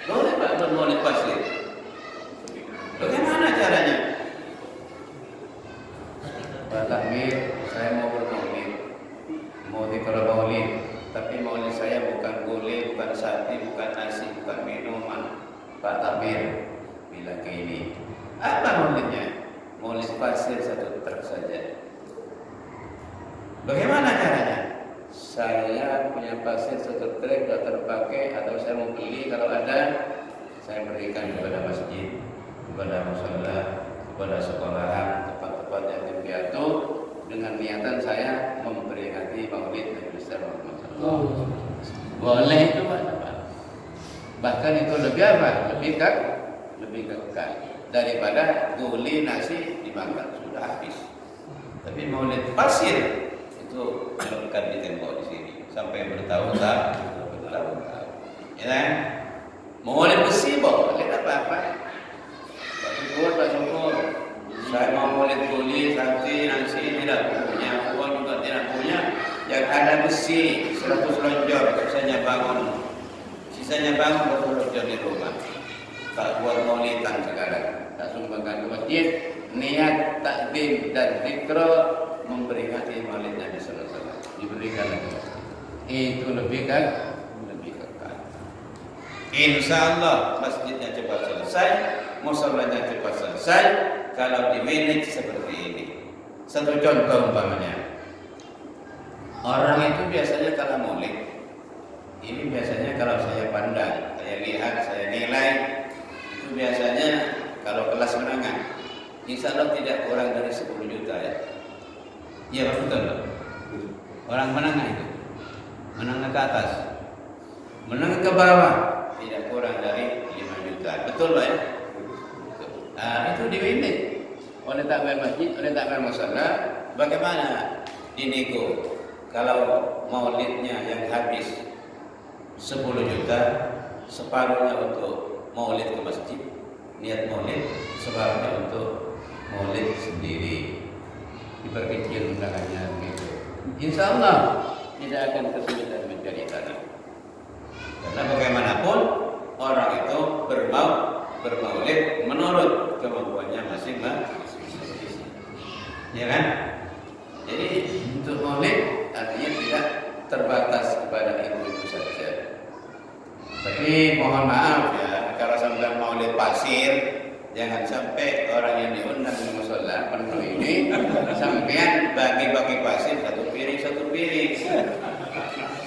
Boleh Pak bermaulid pasir. Bagaimana caranya? Pak Takmir, saya mau bermaulid, mau dikira maulid, tapi maulid saya bukan gulai, bukan sate, bukan nasi, bukan minuman. Pak Takmir bilang ke ini, apa maulidnya? Maulid pasir satu truk saja. Bagaimana caranya? Saya punya pasir satu truk tidak terpakai, atau saya mau beli, kalau ada saya berikan kepada masjid. kepada musala, kepada sekolahan, tempat-tempat yang piatu dengan niatan saya memperingati Maulid Nabi besar Muhammad SAW. Boleh itu Pak. Bahkan itu lebih apa? Lebih kekal daripada guli nasi dimakan sudah habis. Tapi Maulid pasir itu melekat di tembok di sini sampai bertahun-tahun. Ya kan? Maulid besi boleh apa-apa. Pak Syukur, saya mau maulid guli, sate, nasi tidak punya, uang juga tidak punya. Yang ada besi 100 lonjor, sisanya bangun betul di rumah. Tak buat maulidan sekarang, tak sumbangkan ke masjid. Niat takdim dan zikra memperingati Maulid Nabi sallallahu alaihi wasallam diberikan lagi. Itu lebih kekal. Insyaallah masjidnya cepat selesai, musallanya cepat selesai kalau di manage seperti ini. Satu contoh umpamanya, orang itu biasanya kalau maulid, ini biasanya kalau saya pandang, saya lihat, saya nilai, itu biasanya kalau kelas menengah, insya Allah tidak kurang dari 10 juta ya. Iya betul. Orang menengah itu, menengah ke atas, menengah ke bawah, tidak kurang dari 5 juta. Betul Pak ya? Itu diwinit oleh takmir masjid, oleh takmir musala. Bagaimana dinego kalau maulidnya yang habis 10 juta, separuhnya untuk maulid ke masjid, niat maulid, separuhnya untuk maulid sendiri, diperkecil undangannya begitu. Insya Allah tidak akan kesulitan mencari tanah. Karena bagaimanapun orang itu bermaulid menurut kemampuannya masing-masing. Ya kan? Jadi untuk maulid artinya tidak terbatas kepada itu saja. Tapi mohon maaf ya, kalau sampai maulid pasir, jangan sampai orang yang diundang di musala penuh ini sampean bagi-bagi pasir satu piring.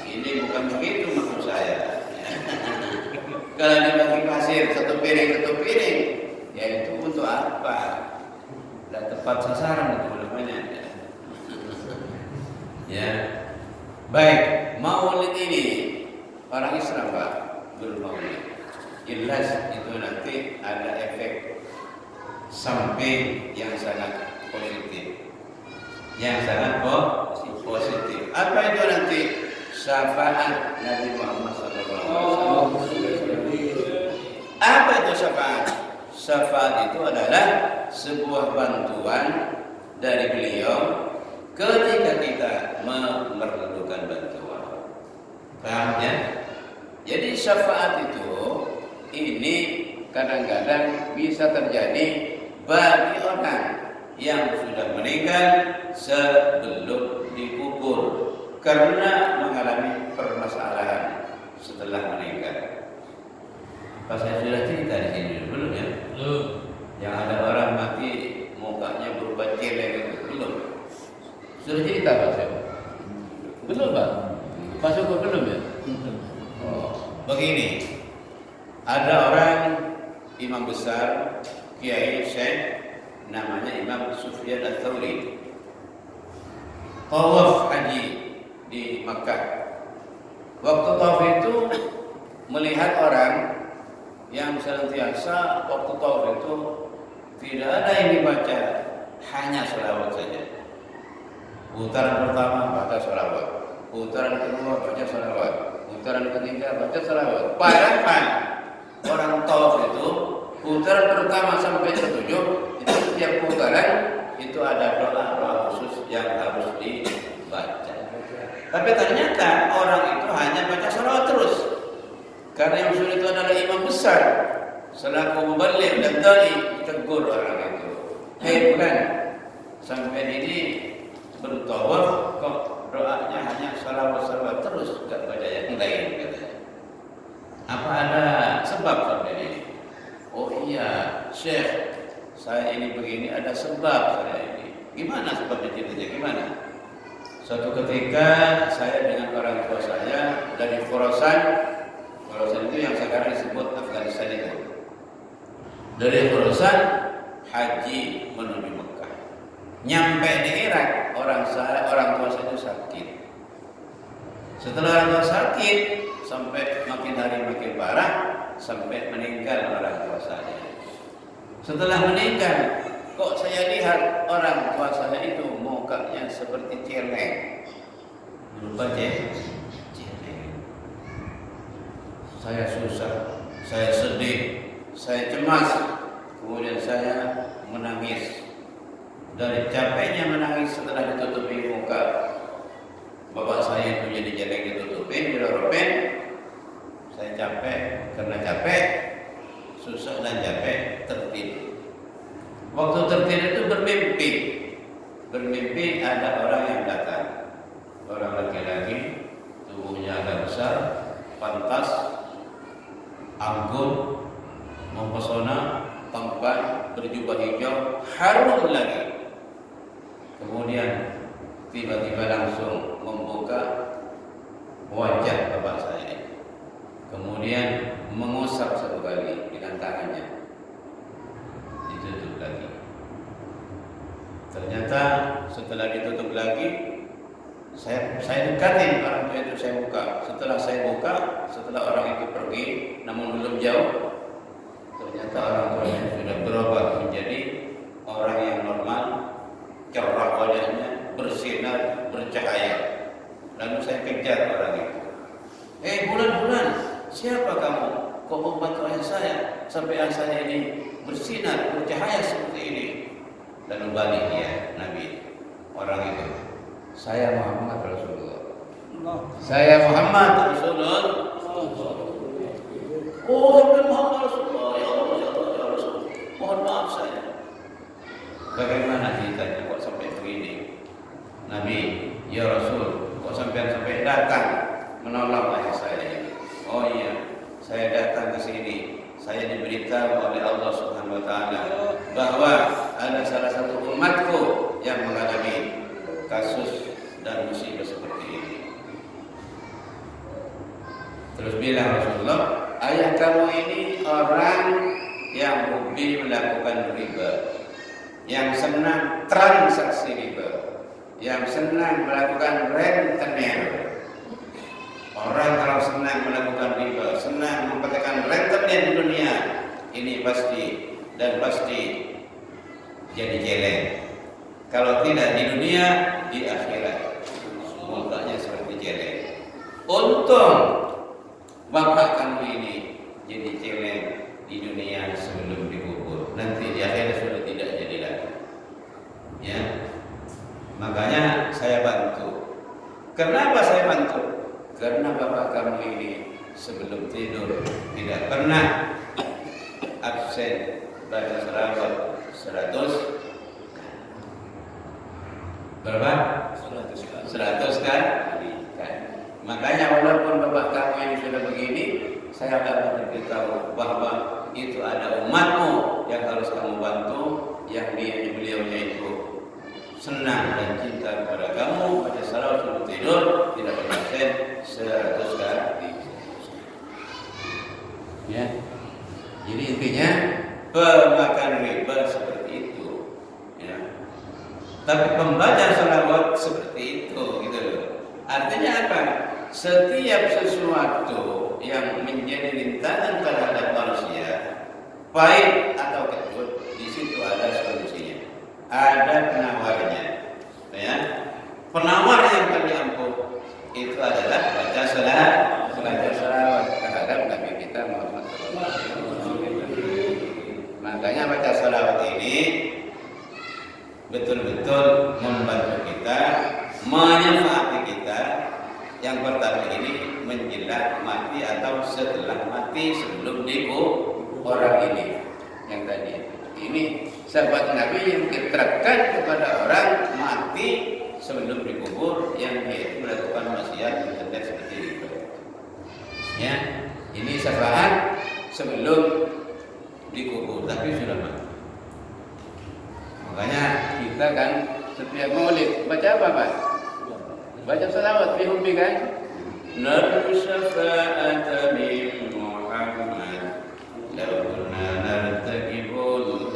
Ini bukan begitu maksud saya. Kalau dibagi pasir satu piring, ya itu untuk apa? Dan tepat sasaran itu namanya. Ya, baik. Maulid ini orang Islam Pak bermaulid, jelas itu nanti ada efek samping yang sangat positif, Apa itu nanti? Syafaat Nabi Muhammad SAW. Apa itu syafaat? Syafaat itu adalah sebuah bantuan dari beliau ketika kita memerlukan bantuan. Paham ya? Jadi syafaat itu ini kadang-kadang bisa terjadi bagi orang yang sudah meninggal sebelum dikubur karena mengalami permasalahan setelah meninggal. Pas saya sudah cerita di sini belum ya? Belum. Yang ada orang mati mukanya berubah celeng itu belum. Sudah cerita Pak saya? Belum Pak? Pak Syukur belum ya? Oh, begini. Ada orang imam besar, Kiai Syekh, namanya Imam Sufyan Ats-Tsauri. Tawaf haji di Makkah. Waktu tawaf itu melihat orang yang senantiasa waktu tawaf itu tidak ada yang dibaca, hanya selawat saja. Putaran pertama baca selawat, putaran kedua baca selawat, putaran ketiga baca selawat. Padahal orang tawaf itu putaran pertama sampai ketujuh itu setiap putaran itu ada doa-doa khusus yang harus dibaca. Tapi ternyata orang itu hanya baca selawat terus. Karena yang sulit itu adalah imam besar. Selaku muballigh dan dai tegur orang itu. Hei bulan, sampai ini bertawaf kok doanya hanya salawat terus, enggak baca yang lain katanya. Apa ada sebab sampai ini? Oh iya, Syekh, saya ini begini ada sebab saya ini. Gimana sebabnya ceritanya? Gimana? Suatu ketika saya dengan orang tua saya dari Khorasan itu yang sekarang disebut Afghanistan itu. Dari Khorasan urusan haji menuju Mekah. Nyampe di Irak, orang tua saya itu sakit. Setelah orang tua sakit, sampai makin hari makin parah, sampai meninggal orang tua saya. Setelah meninggal, kok saya lihat orang tua saya itu mukanya seperti celeng, berupa celeng. Saya susah, saya sedih, saya cemas, kemudian saya menangis. Dari capeknya menangis setelah ditutupi muka bapak saya itu jadi jelek, ditutupin, diroropin. Saya capek, karena capek, susah dan capek, tertidur. Waktu tertidur itu bermimpi ada orang yang datang, orang laki-laki, tubuhnya agak besar, pantas, anggun, mempesona, tampan, berjubah hijau, harum lagi. Kemudian tiba-tiba langsung membuka wajah bapak saya. Kemudian mengusap satu kali dengan tangannya, ditutup lagi. Ternyata setelah ditutup lagi, saya dekatin orang tua itu, saya buka. Setelah saya buka, setelah orang itu pergi, namun belum jauh, ternyata orang tuanya sudah berubah menjadi orang yang normal, cerah wajahnya, bersinar, bercahaya. Lalu saya kejar orang itu. Bulan, siapa kamu? Kok membantu ayah saya sampai ayah saya ini bersinar, bercahaya seperti ini? Lalu balik dia, Nabi, orang itu. Saya Muhammad Rasulullah. Saya Muhammad Rasulullah. Oh, Muhammad Rasulullah. Ya Allah, ya Allah, ya Rasul. Mohon maaf saya. Bagaimana ceritanya kok sampai begini? Nabi, ya Rasul, kok sampai datang menolong ayah saya ini? Oh iya, saya datang ke sini. Saya diberitahu oleh Allah Subhanahu wa taala bahwa ada salah satu umatku yang mengalami kasus dan musibah seperti ini. Terus bilang Rasulullah, ayah kamu ini orang yang hobi melakukan riba, yang senang transaksi riba, yang senang melakukan rentenir. Orang kalau senang melakukan riba, senang mempraktikkan rentenir di dunia, ini pasti jadi jelek. Kalau tidak di dunia, di akhirat mukanya seperti jelek. Untung bapak kamu ini jadi jelek di dunia sebelum dikubur, nanti di akhirat sudah tidak jadi lagi. Ya, makanya saya bantu. Kenapa saya bantu? Karena bapak kamu ini sebelum tidur tidak pernah absen baca selawat 100. Berapa? 100 kan? Makanya walaupun bapak kamu yang sudah begini, saya akan memberitahu bahwa itu ada umatmu yang harus kamu bantu, yang beliaunya itu senang dan cinta kepada kamu, pada salawat sebelum tidur tidak pernah absen 100 kali. Ya, jadi intinya pemakan riba seperti itu. Ya. Tapi pembaca salawat seperti itu, gitu loh. Artinya apa? Setiap sesuatu yang menjadi rintangan terhadap manusia, baik atau kecut, di situ ada solusinya, ada penawarnya. Ya, penawar yang kami ampuh itu adalah baca salawat terhadap Nabi kita Muhammad SAW. Makanya baca salawat ini betul-betul membantu kita, menyemangati kita. Yang pertama ini menjelang mati atau setelah mati, sebelum dikubur orang ini. Yang tadi ini sahabat Nabi yang diterapkan kepada orang mati sebelum dikubur, yang dia melakukan maksiat dan seperti itu. Ya, ini syafaat sebelum dikubur tapi sudah mati. Makanya kita kan setiap maulid baca apa Pak? Baca salawat fi hubbi kan? Narju syafa'ata min Muhammad law kunna nartaqibul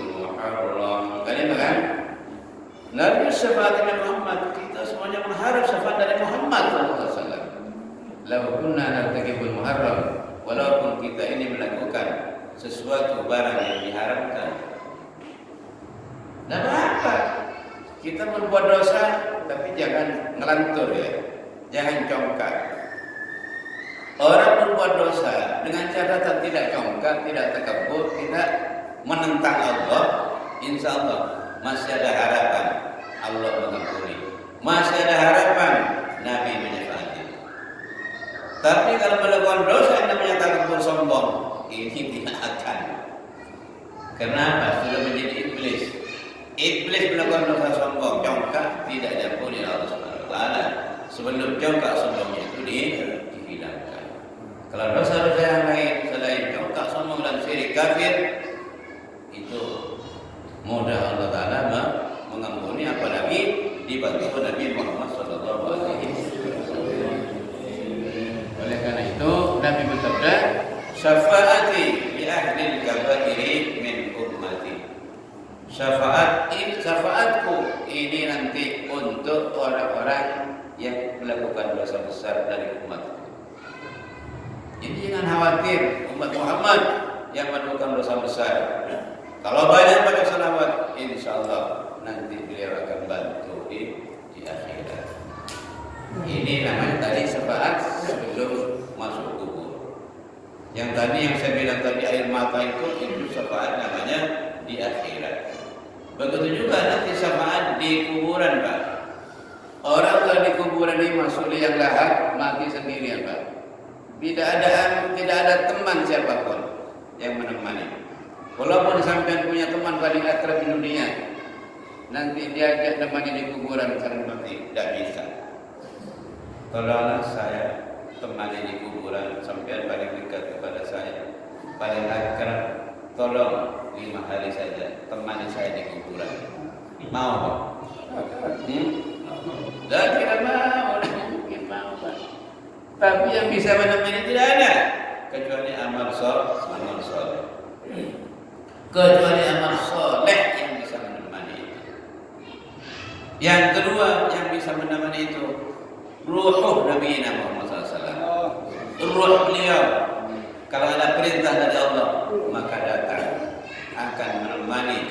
Lalu syafaat Nabi Muhammad, kita semuanya mengharap syafaat dari Muhammad SAW. Lau kunna nartakibul muharram, walaupun kita ini melakukan sesuatu barang yang diharamkan, tidak apa-apa. Kita berbuat dosa, tapi jangan ngelantur ya, jangan congkak. Orang berbuat dosa dengan catatan tidak congkak, tidak takabur, tidak menentang Allah, insya Allah masih ada harapan Allah mengampuni, masih ada harapan Nabi menyepakati. Tapi kalau melakukan dosa yang namanya takabur sombong, ini tidak akan. Kenapa? Sudah menjadi iblis. Iblis melakukan dosa sombong, congkak, tidak diampuni Allah Subhanahu wa taala. Sebelum congkak sombongnya itu dihilangkan. Kalau dosa-dosa yang lain selain congkak sombong dan syirik kafir, itu mudah Allah taala mengampuni, apalagi dibantu Nabi Muhammad sallallahu alaihi wasallam. Oleh karena itu Nabi bersabda, syafaati li ahli al-kabairi min ummati. Syafaatku ini nanti untuk orang-orang yang melakukan dosa besar dari umatku. Jadi jangan khawatir umat Muhammad yang melakukan dosa besar. Kalau banyak baca salawat, insya Allah nanti beliau akan bantu di akhirat. Ini namanya tadi syafaat sebelum masuk kubur. Yang tadi yang saya bilang tadi air mata itu syafaat namanya di akhirat. Begitu juga nanti syafaat di kuburan, Pak. Orang kalau di kuburan ini masuk liang lahat, mati sendirian, Pak. Tidak ada teman siapapun yang menemani. Walaupun sampai punya teman paling akrab di dunia, nanti diajak temani di kuburan karena mati, tidak bisa. Tolonglah saya temani di kuburan, sampai paling dekat kepada saya, paling akrab. Tolong 5 hari saja temani saya di kuburan. Mau, Pak? Dah kira mau, mungkin mau, Pak. Tapi yang bisa menemani tidak ada kecuali amal soleh. Kecuali amal soleh yang bisa menemani itu. Yang kedua yang bisa menemani itu ruh Nabi Muhammad SAW. Ruh beliau kalau ada perintah dari Allah maka datang, akan menemani,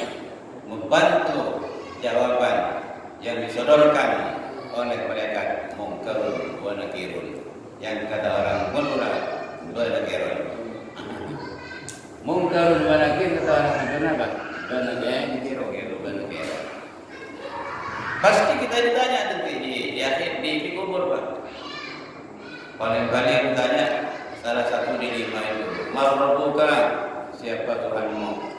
membantu jawaban yang disodorkan oleh malaikat Mungkarun wa Nakirun. Yang kata orang Murrah wa Nakirun. Mungkarun wa Nakir kata orang apa? Wa Nakirun. Pasti kita ditanya nanti di akhir di kubur, Pak. Paling-paling ditanya salah satu di 5 itu, Marabbuka, siapa Tuhanmu?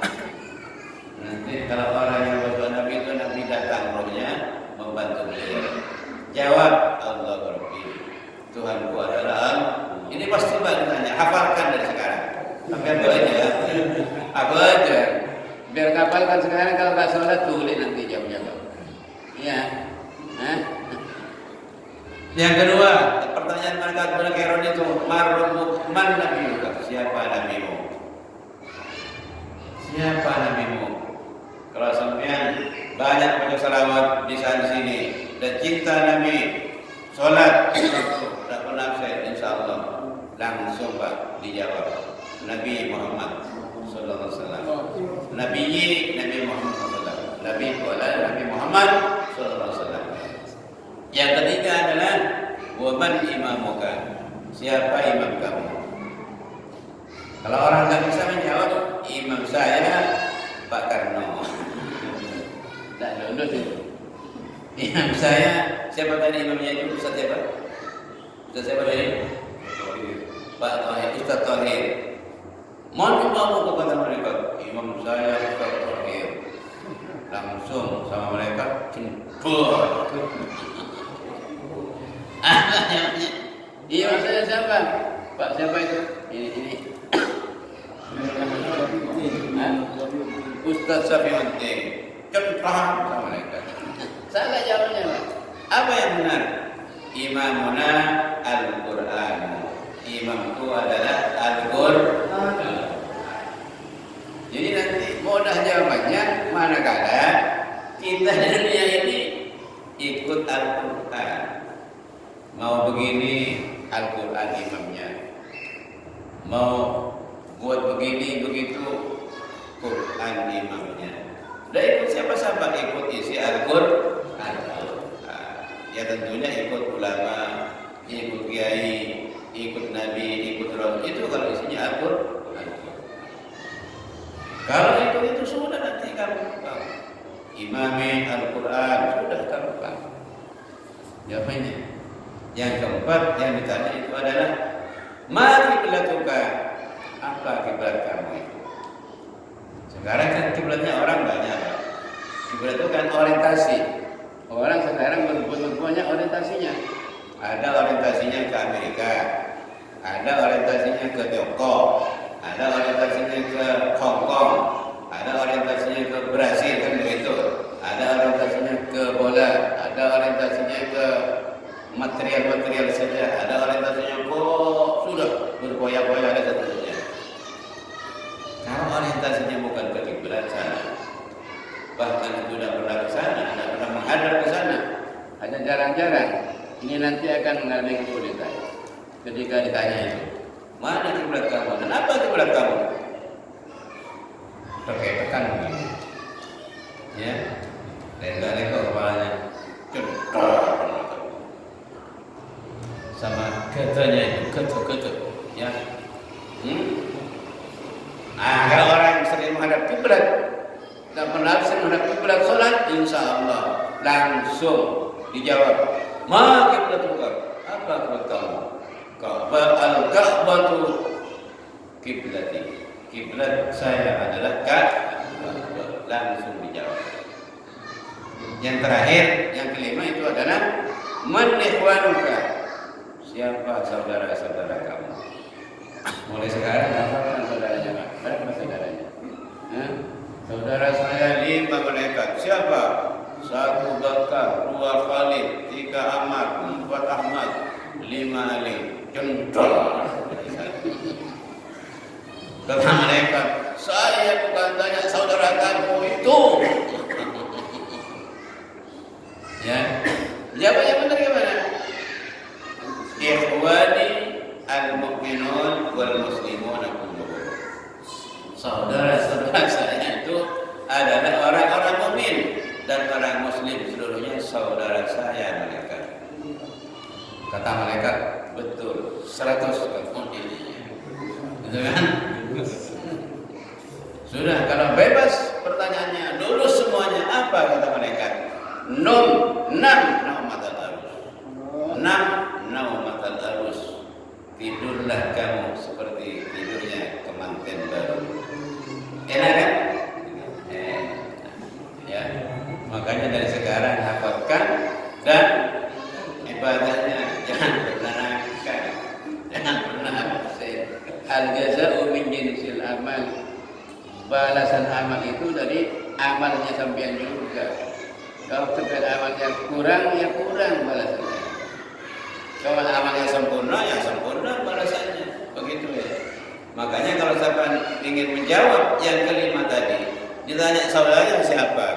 Nanti kalau orang yang berdoa Nabi itu Nabi datang rohnya membantu beliau. Jawab, Allah Rabbi, Tuhanku adalah Allah. Ini pasti Pak ditanya, hafalkan dari sekarang. Apa aja. Biar hafalkan sekarang, kalau nggak sholat tulis nanti jawab-jawab. Iya. Yang kedua, pertanyaan malaikat Mungkarun itu, man nabiyuka? Siapa nabimu? Siapa nabimu? Kalau sampean banyak baca salawat di sana sini dan cinta Nabi, sholat, tak pernah saya, insya Allah langsung Pak dijawab. Nabi Muhammad Sallallahu Alaihi Wasallam. Nabi Muhammad Sallallahu Alaihi Wasallam. Nabi Muhammad Sallallahu Alaihi Wasallam. Yang ketiga adalah waman imamuka? Siapa imam kamu? Kalau orang tak bisa menjawab, imam saya Pak Karno. Tak lulus itu. Imam saya, siapa tadi imamnya itu? Ustaz siapa? Ustaz siapa tadi? Pak Tohir, Ustaz Tohir. Mohon maaf kepada mereka, imam saya Ustaz Tohir. Langsung sama mereka jemput. Iya, saya siapa? Pak siapa itu? Ini. Ustaz Syafi'uddin. Paham sama mereka. Salah jawabnya, Pak. Apa yang benar? Imamuna Al-Qur'an. Imamku adalah Al-Qur'an. Jadi nanti mudah jawabannya, manakala kita di dunia ini Al-Quran imamnya. Mau buat begini begitu, Quran imamnya. Udah ikut siapa-siapa, ikut isi Al-Quran. Ya tentunya ikut ulama, ikut kiai, ikut nabi, ikut rasul. Itu kalau isinya Al-Quran. Kalau ikut itu sudah nanti gampang. Imami Al-Quran sudah gampang. Jawabannya. Yang keempat yang ditanya itu adalah ma kiblatuka, apa kiblat kamu itu? Sekarang kan kiblatnya orang banyak. Kiblat itu kan orientasi. Orang sekarang banyak orientasinya. Ada orientasinya ke Amerika, ada orientasinya ke Tiongkok, ada orientasinya ke Hong Kong, ada orientasinya ke Brasil kan begitu, ada orientasinya ke bola, ada orientasinya ke material saja, ada orientasinya sudah berpoya-poya ada seterusnya. Kalau orientasinya bukan ke kiblat sana, bahkan sudah pernah ke sana, tidak pernah menghadap ke sana, hanya jarang-jarang, ini nanti akan mengalami kesulitan. Ketika ditanya itu, mana kiblat kamu? Dan apa kiblat kamu? Tekan begini, ya, lengkap kepalanya, cetar, sama katanya itu ketuk, ya. Kalau orang yang sering menghadap kiblat, tak pernah sering menghadap kiblat sholat, insya Allah langsung dijawab. Ma kiblatuka, apa kiblat kamu? Al-Ka'batu kiblati. Kiblat saya adalah Ka'bah. Langsung dijawab. Yang terakhir, yang kelima itu adalah man ikhwanuka. Siapa saudara-saudara kamu? Mulai sekarang hafalkan saudaranya, Pak. Berapa saudaranya? Saudara saya 5 malaikat. Siapa? 1 Bakar, 2 Khalid, 3 Ahmad, 4 Ahmad, 5 Ali. Jentol. Kata malaikat, saya bukan tanya saudara kamu itu. Ya, jawabannya benar gimana? Ikhwani al-mu'minun wal muslimun kulluhum. Saudara-saudara saya itu adalah orang-orang mukmin dan orang muslim seluruhnya saudara saya mereka. Kata malaikat, betul, 100 mukmin. Gitu kan? Sudah, kalau bebas pertanyaannya, lulus semuanya, apa kata malaikat? Naumatal arus. Naumatal arus. Tidurlah kamu seperti tidurnya kemanten baru. Enak kan? Ya. Makanya dari sekarang hafalkan dan ibadahnya jangan pernah nakal, jangan pernah absen. Al-jaza'u min jinsil amal. Balasan amal itu dari amalnya sampean juga. Kalau sampean amalnya kurang, ya kurang balasannya. Kalau amalnya sempurna, ya sempurna balasannya. Begitu ya. Makanya kalau sampean ingin menjawab yang kelima tadi, ditanya saudaranya siapa?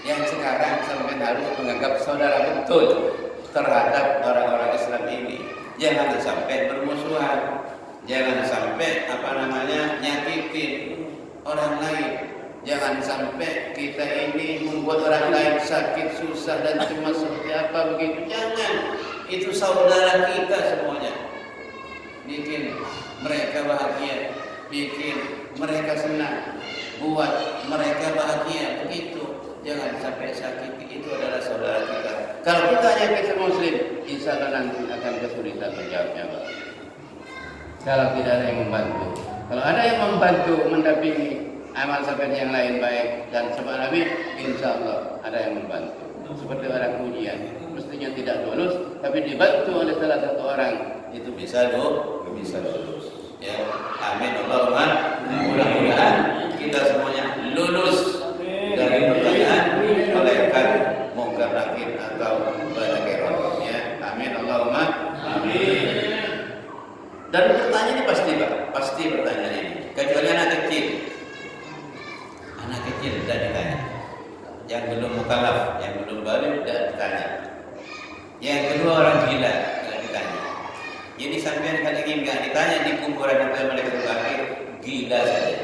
Yang sekarang sampean harus menganggap saudara betul terhadap orang-orang Islam ini. Jangan sampai bermusuhan. Jangan sampai nyakitin orang lain. Jangan sampai kita ini membuat orang lain sakit, susah dan cemas seperti apa begitu. Jangan. Itu saudara kita semuanya. Bikin mereka bahagia, bikin mereka senang, buat mereka bahagia begitu. Jangan sampai sakit. Itu adalah saudara kita. Kalau kita hanya Muslim, insya Allah nanti akan kesulitan menjawabnya, Pak. Kalau tidak ada yang membantu. Kalau ada yang membantu mendampingi amal sampai yang lain baik dan sama Nabi, insya Allah ada yang membantu. Seperti orang ujian, mestinya tidak lulus, tapi dibantu oleh salah satu orang, itu bisa lulus. Ya, amin Allahumma. Mudah-mudahan kita semuanya lulus dari pertanyaan malaikat mungkar nakir atau balagirah. Ya, amin Allahumma. Amin. Dan pertanyaan ini pasti, Pak, pasti pertanyaan ini. Kecuali anak kecil. Anak kecil tidak ditanya. Yang belum mukallaf, yang belum balik tidak ditanya. Yang kedua orang gila tidak ditanya. Jadi sampean kalau ingin nggak ditanya di kuburan itu malaikat berakhir, gila saja.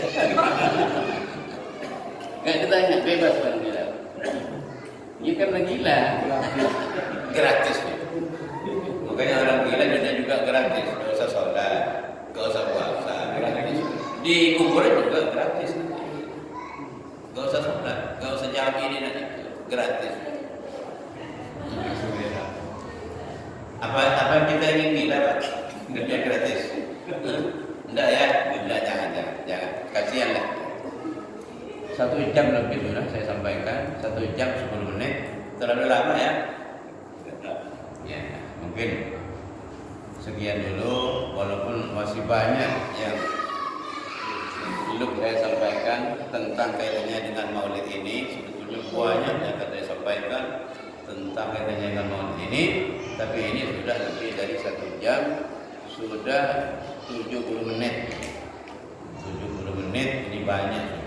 Nggak ditanya, bebas kan gila. Ya karena gila, gratis. Makanya orang gila juga gratis, nggak usah sholat, nggak usah puasa, gratis. Di kuburan juga gratis. Nggak usah sholat, nggak usah jawab ini dan itu, gratis. Apa kita ingin gila, Pak? Kerja gratis? Enggak ya? Enggak, jangan. Kasihan lah. 1 jam lebih sudah saya sampaikan, 1 jam 10 menit, terlalu lama ya? Ya, mungkin sekian dulu, walaupun masih banyak yang belum saya sampaikan tentang kaitannya dengan maulid ini. Sebetulnya banyak yang akan saya sampaikan tentang kaitannya dengan maulid ini, tapi ini sudah lebih dari 1 jam, sudah 70 menit. 70 menit ini banyak.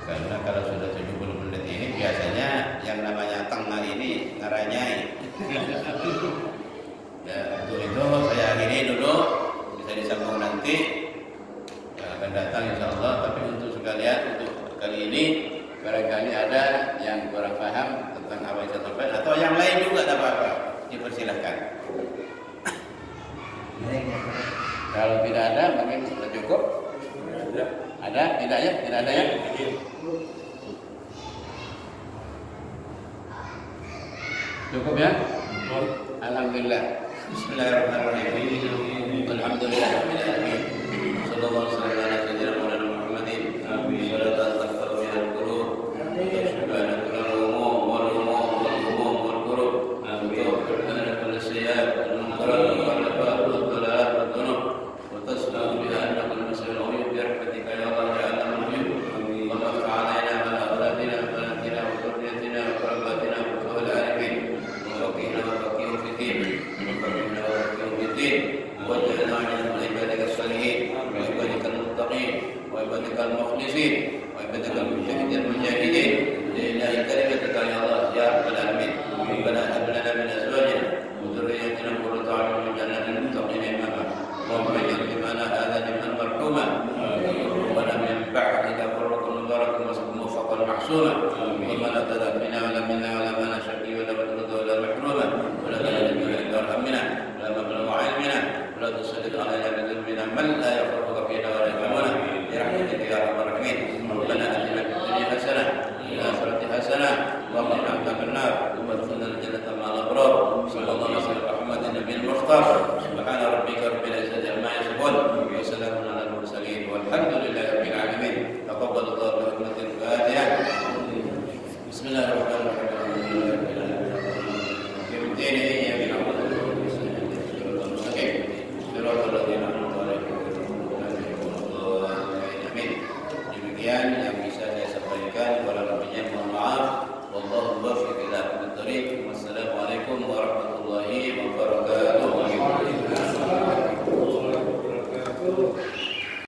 Karena kalau sudah 70 menit ini biasanya yang namanya tengah ini ngaranyai. Ya, untuk itu saya akhiri dulu, bisa disambung nanti akan datang insya Allah. Tapi untuk sekalian, untuk kali ini barangkali ada yang kurang paham tentang apa yang saya sampaikan atau yang lain juga tak apa-apa, dipersilahkan. Kalau tidak ada mungkin sudah cukup. Ada? Tidak ya? Tidak ada ya? Cukup ya? Alhamdulillah. Bismillahirrahmanirrahim. Alhamdulillahirabbil alamin. Sallallahu alaihi wasallam ala sayyidina Maulana Muhammadin. Salatan takfur minal qulub. Subhana al-umum wal umum wal umum wal qurub. Subhana kulli syai' al-munkarat wal afat wal dhalal wal dhunub. Wa tasbihu bi annaka al-muslimun bi rahmatika ya Allah ya Al-Mu'min. Wa taqabbal alaina wa ala awladina wa banatina wa dhurriyyatina wa qurbatina wa qul alamin. وفقنا وفقهم في الدين وفقنا وفقهم في الدين واجعلنا من عبادك الصالحين وعبادك المتقين وعبادك المخلصين وعبادك المجاهدين المجاهدين لله كلمتك يا الله يا رب العالمين. ربنا هب لنا من ازواجنا وذرياتنا قرة اعين واجعلنا للمتقين اماما. اللهم اجعل جمعنا هذا جمعا مرحوما ولا من بعدك فرقا مباركا موفقا محسوما. اللهم لا تدع منا ولا منا ولا منا شقي ولا مطرود ولا محروما ولا تجعل الا ارحمنا ولا مبلغ علمنا ولا تسلط علينا بذنوبنا من لا يخافك فينا ولا يرحمنا برحمتك يا ارحم الراحمين. ربنا اتنا في الدنيا حسنه وفي الاخره حسنه وقنا عذاب النار وادخلنا الجنه مع الابرار. صلى الله عليه وسلم محمد النبي المختار. سبحان ربك رب العزه عما يصفون وسلام على المرسلين والحمد لله رب العالمين. تقبل الله بحكمه الفاتحه. بسم الله الرحمن الرحيم. Demikian yang